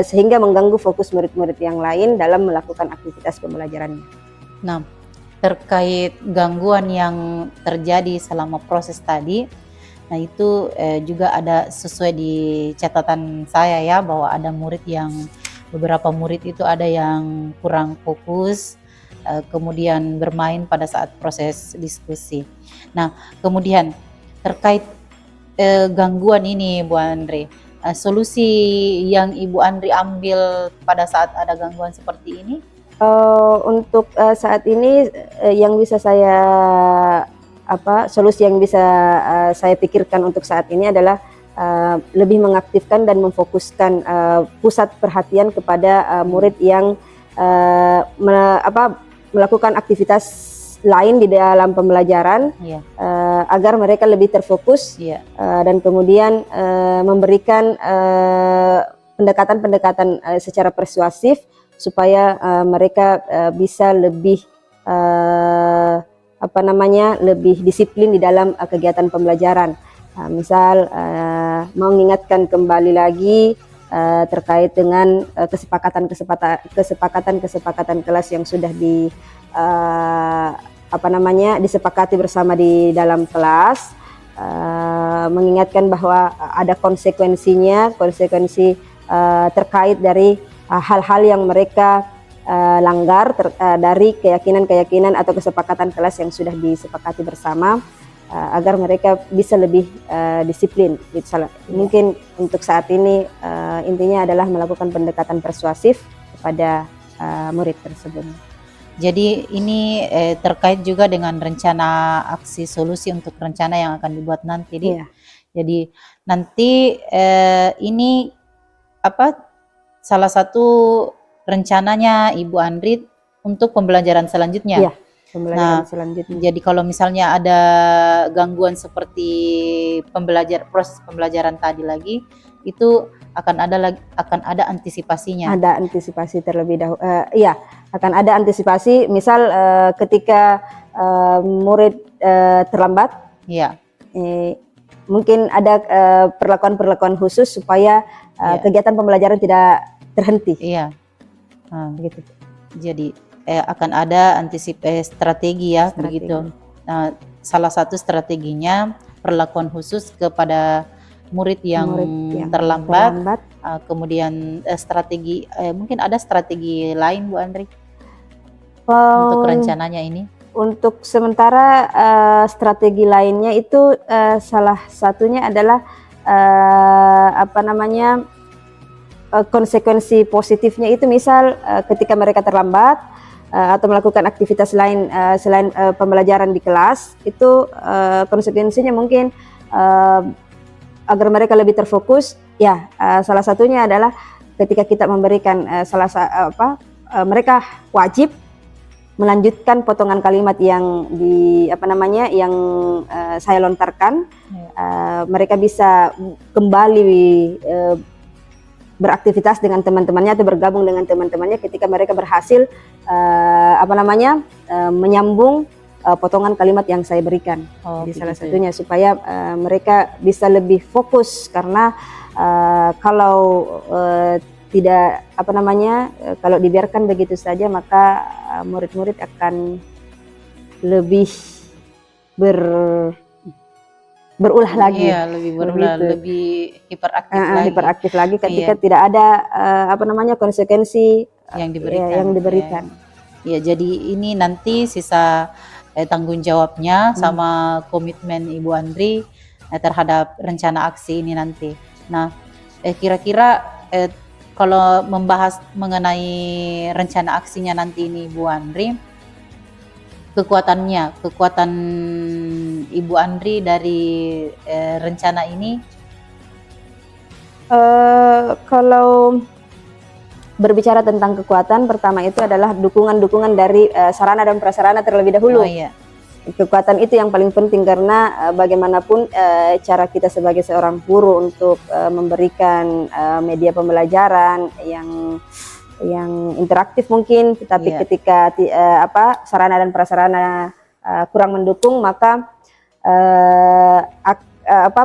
sehingga mengganggu fokus murid-murid yang lain dalam melakukan aktivitas pembelajarannya. Nah, terkait gangguan yang terjadi selama proses tadi, nah itu juga ada sesuai di catatan saya ya, bahwa ada beberapa murid itu ada yang kurang fokus, kemudian bermain pada saat proses diskusi. Nah, kemudian terkait gangguan ini, Bu Andri, solusi yang Ibu Andri ambil pada saat ada gangguan seperti ini? Untuk saat ini solusi yang bisa saya pikirkan untuk saat ini adalah lebih mengaktifkan dan memfokuskan pusat perhatian kepada murid yang melakukan aktivitas lain di dalam pembelajaran, agar mereka lebih terfokus, dan kemudian memberikan pendekatan-pendekatan secara persuasif supaya mereka bisa lebih lebih disiplin di dalam kegiatan pembelajaran. Misal mengingatkan kembali lagi terkait dengan kesepakatan kelas yang sudah disepakati bersama di dalam kelas, mengingatkan bahwa ada konsekuensi terkait dari hal-hal yang mereka langgar dari keyakinan atau kesepakatan kelas yang sudah disepakati bersama. agar mereka bisa lebih disiplin. Mungkin untuk saat ini intinya adalah melakukan pendekatan persuasif kepada murid tersebut. Jadi ini terkait juga dengan rencana aksi solusi untuk rencana yang akan dibuat nanti, Di. Iya. Jadi nanti ini salah satu rencananya Ibu Andri untuk pembelajaran selanjutnya. Iya, pembelajaran selanjutnya. Jadi kalau misalnya ada gangguan seperti proses pembelajaran tadi lagi, itu akan ada antisipasinya. Ada antisipasi terlebih dahulu. Iya, akan ada antisipasi. Misal ketika murid terlambat, Iya. Mungkin ada perlakuan-perlakuan khusus supaya kegiatan pembelajaran tidak terhenti. Iya. Begitu. Jadi akan ada strategi ya, Strategi. begitu. Nah, salah satu strateginya perlakuan khusus kepada murid yang terlambat. Kemudian strategi mungkin ada strategi lain, Bu Andri, untuk rencananya ini. Untuk sementara strategi lainnya itu salah satunya adalah konsekuensi positifnya itu misal ketika mereka terlambat atau melakukan aktivitas lain selain pembelajaran di kelas, itu konsekuensinya mungkin agar mereka lebih terfokus. Ya, salah satunya adalah ketika kita memberikan mereka wajib melanjutkan potongan kalimat yang yang saya lontarkan. Mereka bisa kembali beraktivitas dengan teman-temannya atau bergabung dengan teman-temannya ketika mereka berhasil menyambung potongan kalimat yang saya berikan. Jadi salah satunya supaya mereka bisa lebih fokus, karena kalau tidak kalau dibiarkan begitu saja, maka murid-murid akan lebih berulah lagi. Iya, lebih berulah, lebih hiperaktif lagi ketika tidak ada konsekuensi yang diberikan. Ya, jadi ini nanti sisa tanggung jawabnya sama komitmen Ibu Andri terhadap rencana aksi ini nanti. Nah, kira-kira kalau membahas mengenai rencana aksinya nanti ini, Bu Andri, kekuatan Ibu Andri dari rencana ini? Kalau berbicara tentang kekuatan, pertama itu adalah dukungan dari sarana dan prasarana terlebih dahulu. Oh, iya. Kekuatan itu yang paling penting, karena bagaimanapun cara kita sebagai seorang guru untuk memberikan media pembelajaran yang interaktif mungkin, tetapi ketika sarana dan prasarana kurang mendukung, maka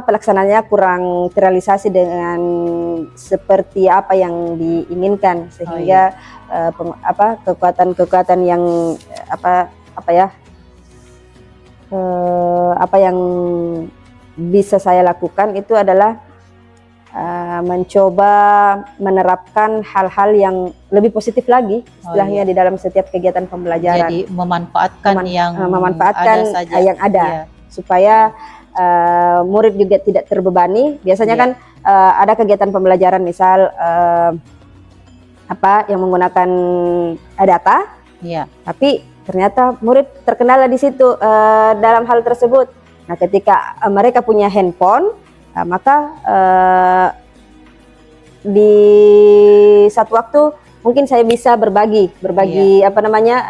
pelaksanaannya kurang terrealisasi dengan seperti apa yang diinginkan, sehingga kekuatan yang apa yang bisa saya lakukan itu adalah mencoba menerapkan hal-hal yang lebih positif lagi istilahnya di dalam setiap kegiatan pembelajaran. Jadi memanfaatkan yang ada supaya murid juga tidak terbebani. Biasanya kan ada kegiatan pembelajaran misal yang menggunakan data, tapi ternyata murid terkendala di situ dalam hal tersebut. Nah, ketika mereka punya handphone, maka di satu waktu mungkin saya bisa berbagi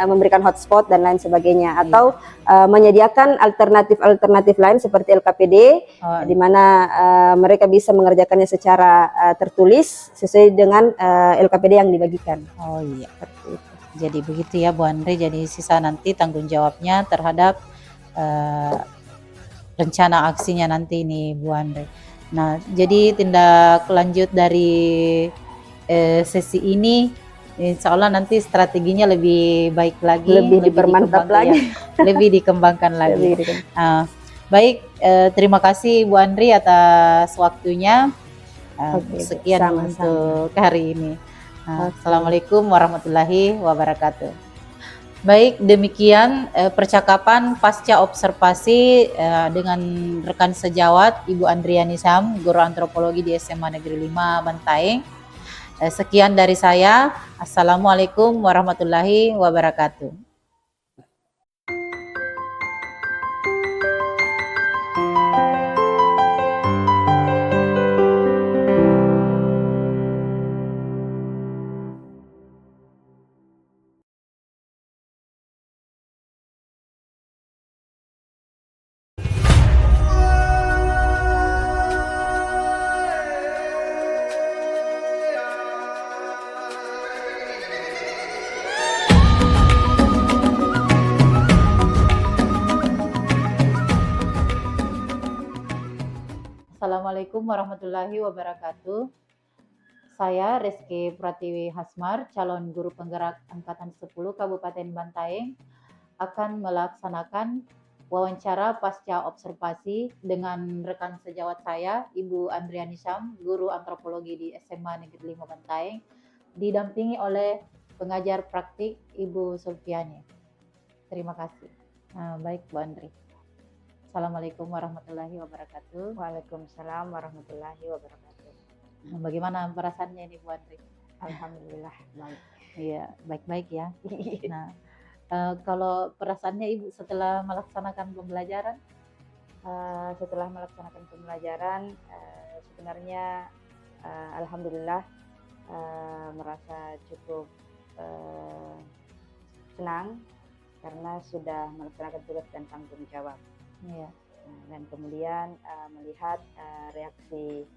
memberikan hotspot dan lain sebagainya, atau menyediakan alternatif lain seperti LKPD, di mana mereka bisa mengerjakannya secara tertulis sesuai dengan LKPD yang dibagikan. Oh iya. Jadi begitu ya, Bu Andri. Jadi sisa nanti tanggung jawabnya terhadap rencana aksinya nanti ini, Bu Andri. Nah, jadi tindak lanjut dari sesi ini, insya Allah nanti strateginya lebih baik lagi, lebih dipermantap lagi, lebih dikembangkan lagi. Baik, terima kasih Bu Andri atas waktunya. Sekian untuk hari ini. Assalamualaikum warahmatullahi wabarakatuh. Baik, demikian percakapan pasca observasi dengan rekan sejawat Ibu Andriani Sam, guru antropologi di SMA Negeri 5 Bantaeng. Sekian dari saya. Assalamualaikum warahmatullahi wabarakatuh. Assalamualaikum warahmatullahi wabarakatuh. Saya Reski Pratiwi Hasmar, calon guru penggerak Angkatan 10 Kabupaten Bantaeng, akan melaksanakan wawancara pasca observasi dengan rekan sejawat saya, Ibu Andriani Syam, guru antropologi di SMA Negeri 5 Bantaeng, didampingi oleh pengajar praktik Ibu Sulfiani. Terima kasih. Baik, Bu Andri. Assalamualaikum warahmatullahi wabarakatuh. Waalaikumsalam warahmatullahi wabarakatuh. Bagaimana perasaannya ini, Bu Andri? Alhamdulillah baik. Iya, baik-baik ya. Nah, kalau perasaannya Ibu setelah melaksanakan pembelajaran? Setelah melaksanakan pembelajaran, sebenarnya alhamdulillah merasa cukup senang karena sudah melaksanakan tugas dan tanggung jawab. Iya. Dan kemudian melihat reaksi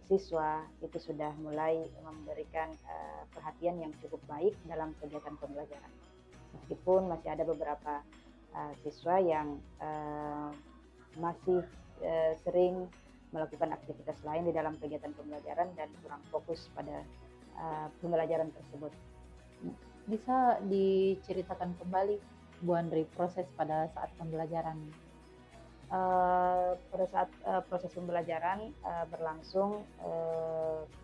siswa itu sudah mulai memberikan perhatian yang cukup baik dalam kegiatan pembelajaran. Meskipun masih ada beberapa siswa yang masih sering melakukan aktivitas lain di dalam kegiatan pembelajaran dan kurang fokus pada pembelajaran tersebut. Bisa diceritakan kembali, Bu Andri, proses pada saat pembelajaran? Pada saat proses pembelajaran berlangsung,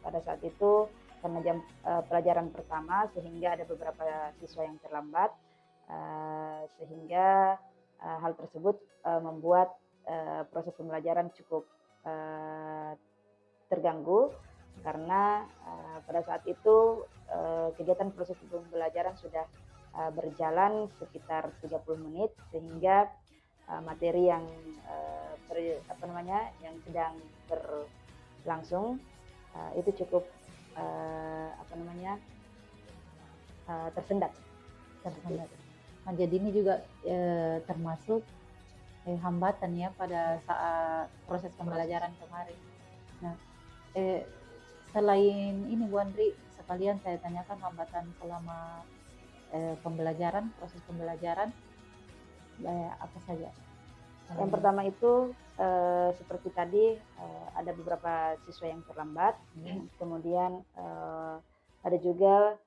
pada saat itu karena jam pelajaran pertama sehingga ada beberapa siswa yang terlambat, sehingga hal tersebut membuat proses pembelajaran cukup terganggu karena pada saat itu kegiatan proses pembelajaran sudah berjalan sekitar 30 menit sehingga materi yang yang sedang berlangsung itu cukup tersendat. Nah, jadi ini juga termasuk hambatan ya pada saat proses pembelajaran kemarin. Nah, selain ini Bu Andri, sekalian saya tanyakan hambatan selama pembelajaran, proses pembelajaran apa saja? Yang pertama itu seperti tadi ada beberapa siswa yang terlambat, kemudian ada juga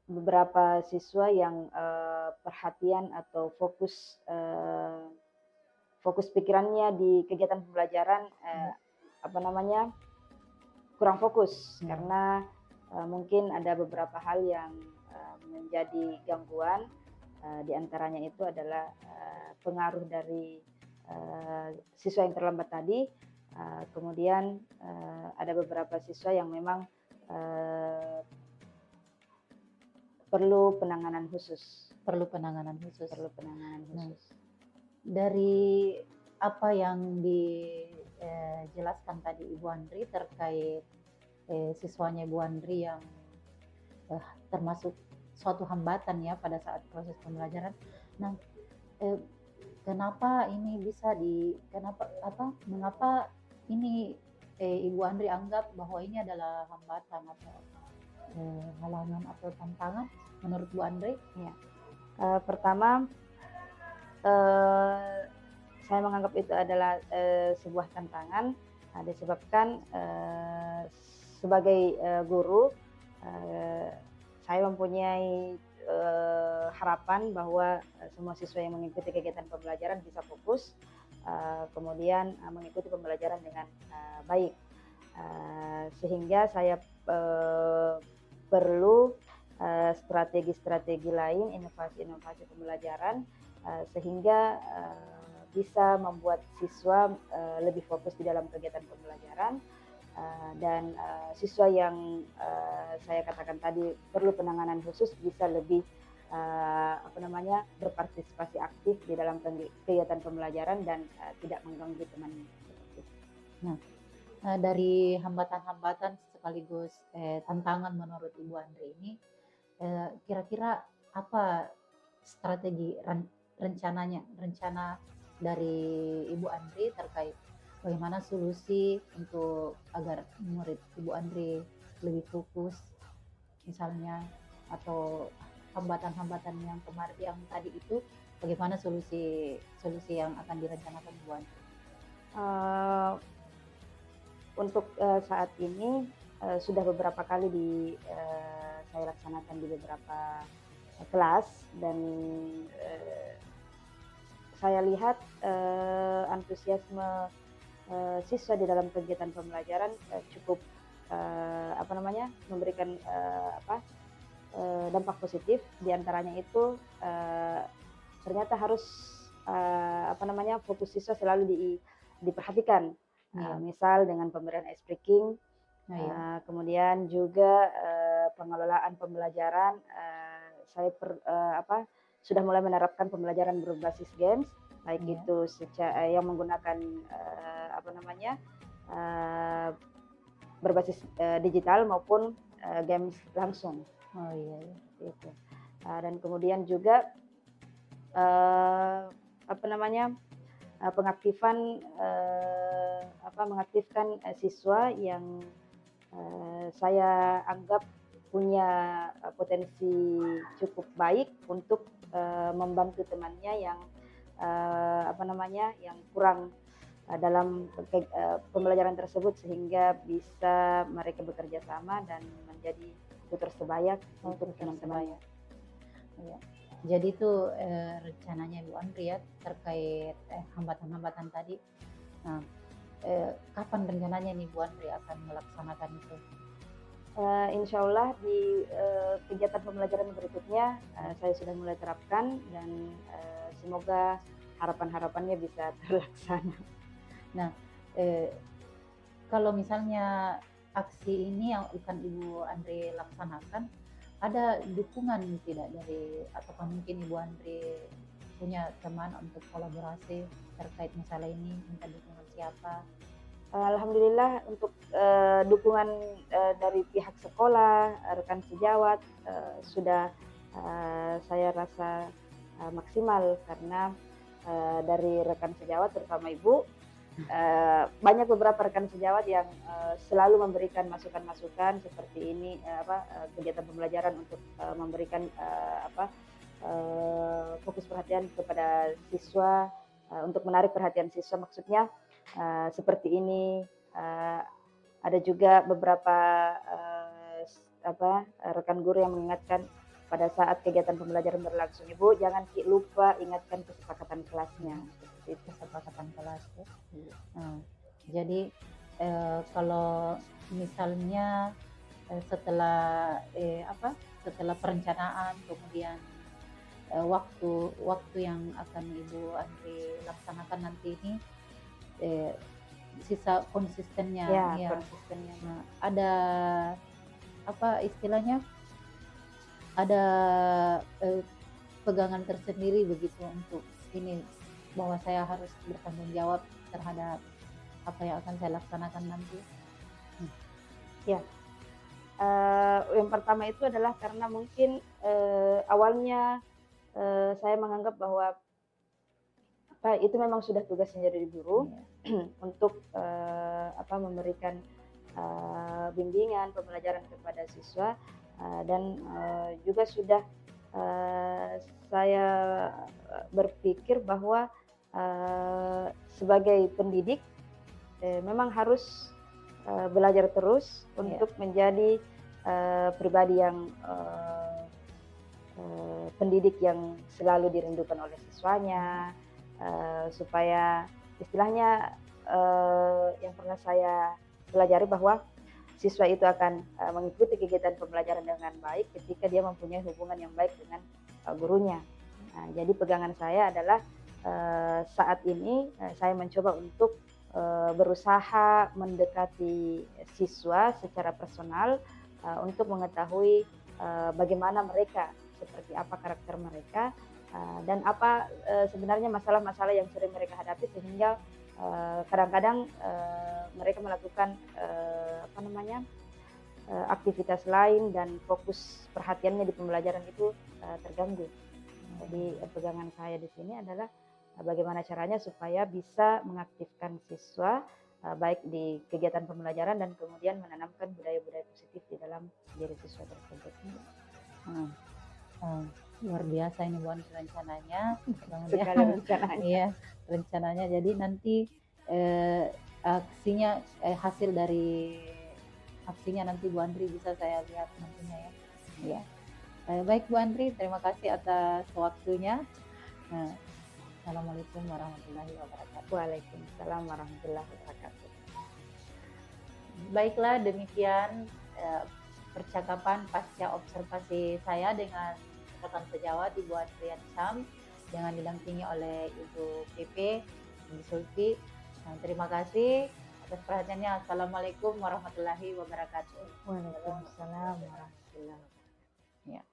beberapa siswa yang perhatian atau fokus pikirannya di kegiatan pembelajaran kurang fokus karena mungkin ada beberapa hal yang menjadi gangguan, di antaranya itu adalah pengaruh dari siswa yang terlambat tadi, kemudian ada beberapa siswa yang memang perlu penanganan khusus. Nah, dari apa yang dijelaskan tadi Ibu Andri terkait siswanya Ibu Andri yang termasuk suatu hambatan ya pada saat proses pembelajaran. Nah, mengapa ini Ibu Andri anggap bahwa ini adalah hambatan atau halangan atau tantangan menurut Bu Andri? Ya. Pertama, saya menganggap itu adalah sebuah tantangan disebabkan sebagai guru saya mempunyai harapan bahwa semua siswa yang mengikuti kegiatan pembelajaran bisa fokus, kemudian mengikuti pembelajaran dengan baik, sehingga saya perlu strategi-strategi lain, inovasi-inovasi pembelajaran sehingga bisa membuat siswa lebih fokus di dalam kegiatan pembelajaran dan siswa yang saya katakan tadi perlu penanganan khusus bisa lebih berpartisipasi aktif di dalam kegiatan pembelajaran dan tidak mengganggu temannya. Dari hambatan-hambatan sekaligus tantangan menurut Ibu Andri ini, kira-kira apa strategi rencana dari Ibu Andri terkait bagaimana solusi untuk agar murid Ibu Andri lebih fokus misalnya, atau hambatan-hambatan yang tadi itu bagaimana solusi yang akan direncanakan Ibu Andri? Untuk saat ini sudah beberapa kali saya laksanakan di beberapa kelas dan saya lihat antusiasme siswa di dalam kegiatan pembelajaran cukup memberikan dampak positif. Di antaranya itu ternyata harus fokus siswa selalu diperhatikan. Misal dengan pemberian ice breaking, kemudian juga pengelolaan pembelajaran. Saya sudah mulai menerapkan pembelajaran berbasis games, baik itu yang menggunakan berbasis digital maupun games langsung. Gitu. Dan kemudian juga mengaktifkan siswa yang saya anggap punya potensi cukup baik untuk membantu temannya yang yang kurang dalam pembelajaran tersebut sehingga bisa mereka bekerja sama dan menjadi tutor sebaya untuk teman-temannya. Jadi itu rencananya Ibu Andri ya terkait hambatan-hambatan tadi. Nah, kapan rencananya nih Bu Andri akan melaksanakan itu? Insya Allah di kegiatan pembelajaran berikutnya saya sudah mulai terapkan dan semoga harapan-harapannya bisa terlaksana. Nah, kalau misalnya aksi ini yang akan Ibu Andri laksanakan, ada dukungan tidak dari, ataukah mungkin Ibu Andri punya teman untuk kolaborasi terkait masalah ini, minta dukungan siapa? Alhamdulillah untuk dukungan dari pihak sekolah, rekan sejawat sudah saya rasa maksimal karena dari rekan sejawat terutama Ibu banyak beberapa rekan sejawat yang selalu memberikan masukan-masukan seperti ini kegiatan pembelajaran untuk memberikan fokus perhatian kepada siswa untuk menarik perhatian siswa, maksudnya seperti ini. Ada juga beberapa rekan guru yang mengingatkan pada saat kegiatan pembelajaran berlangsung, Ibu jangan lupa ingatkan kesepakatan kelasnya. Itu kesepakatan kelas ya. Jadi kalau misalnya setelah perencanaan kemudian waktu yang akan Ibu Andri laksanakan nanti ini sisa konsistennya konsistennya. Nah, ada istilahnya ada pegangan tersendiri begitu untuk ini, bahwa saya harus bertanggung jawab terhadap apa yang akan saya laksanakan nanti. Yang pertama itu adalah karena mungkin awalnya saya menganggap bahwa itu memang sudah tugasnya dari guru untuk memberikan bimbingan pembelajaran kepada siswa dan juga sudah saya berpikir bahwa sebagai pendidik memang harus belajar terus untuk menjadi pribadi yang pendidik yang selalu dirindukan oleh siswanya, supaya istilahnya yang pernah saya pelajari bahwa siswa itu akan mengikuti kegiatan pembelajaran dengan baik ketika dia mempunyai hubungan yang baik dengan gurunya. Nah, jadi pegangan saya adalah saat ini saya mencoba untuk berusaha mendekati siswa secara personal untuk mengetahui bagaimana mereka, seperti apa karakter mereka, dan apa sebenarnya masalah-masalah yang sering mereka hadapi, sehingga kadang-kadang mereka melakukan aktivitas lain dan fokus perhatiannya di pembelajaran itu terganggu. Jadi pegangan saya di sini adalah bagaimana caranya supaya bisa mengaktifkan siswa baik di kegiatan pembelajaran dan kemudian menanamkan budaya-budaya positif di dalam diri siswa tersebut. Luar biasa ini Bu Andri rencananya. Sekali rencananya. Iya, rencananya. Jadi nanti aksinya hasil dari aksinya nanti Bu Andri bisa saya lihat nantinya ya. Iya. Baik Bu Andri, terima kasih atas waktunya. Assalamualaikum warahmatullahi wabarakatuh. Waalaikumsalam warahmatullahi wabarakatuh. Baiklah, demikian percakapan pasca observasi saya dengan rekan sejawat Ibu Adrian Sam, dengan didampingi oleh Ibu PP, Ibu Sulfi. Terima kasih atas perhatiannya. Assalamualaikum warahmatullahi wabarakatuh. Waalaikumsalam warahmatullahi wabarakatuh. Ya.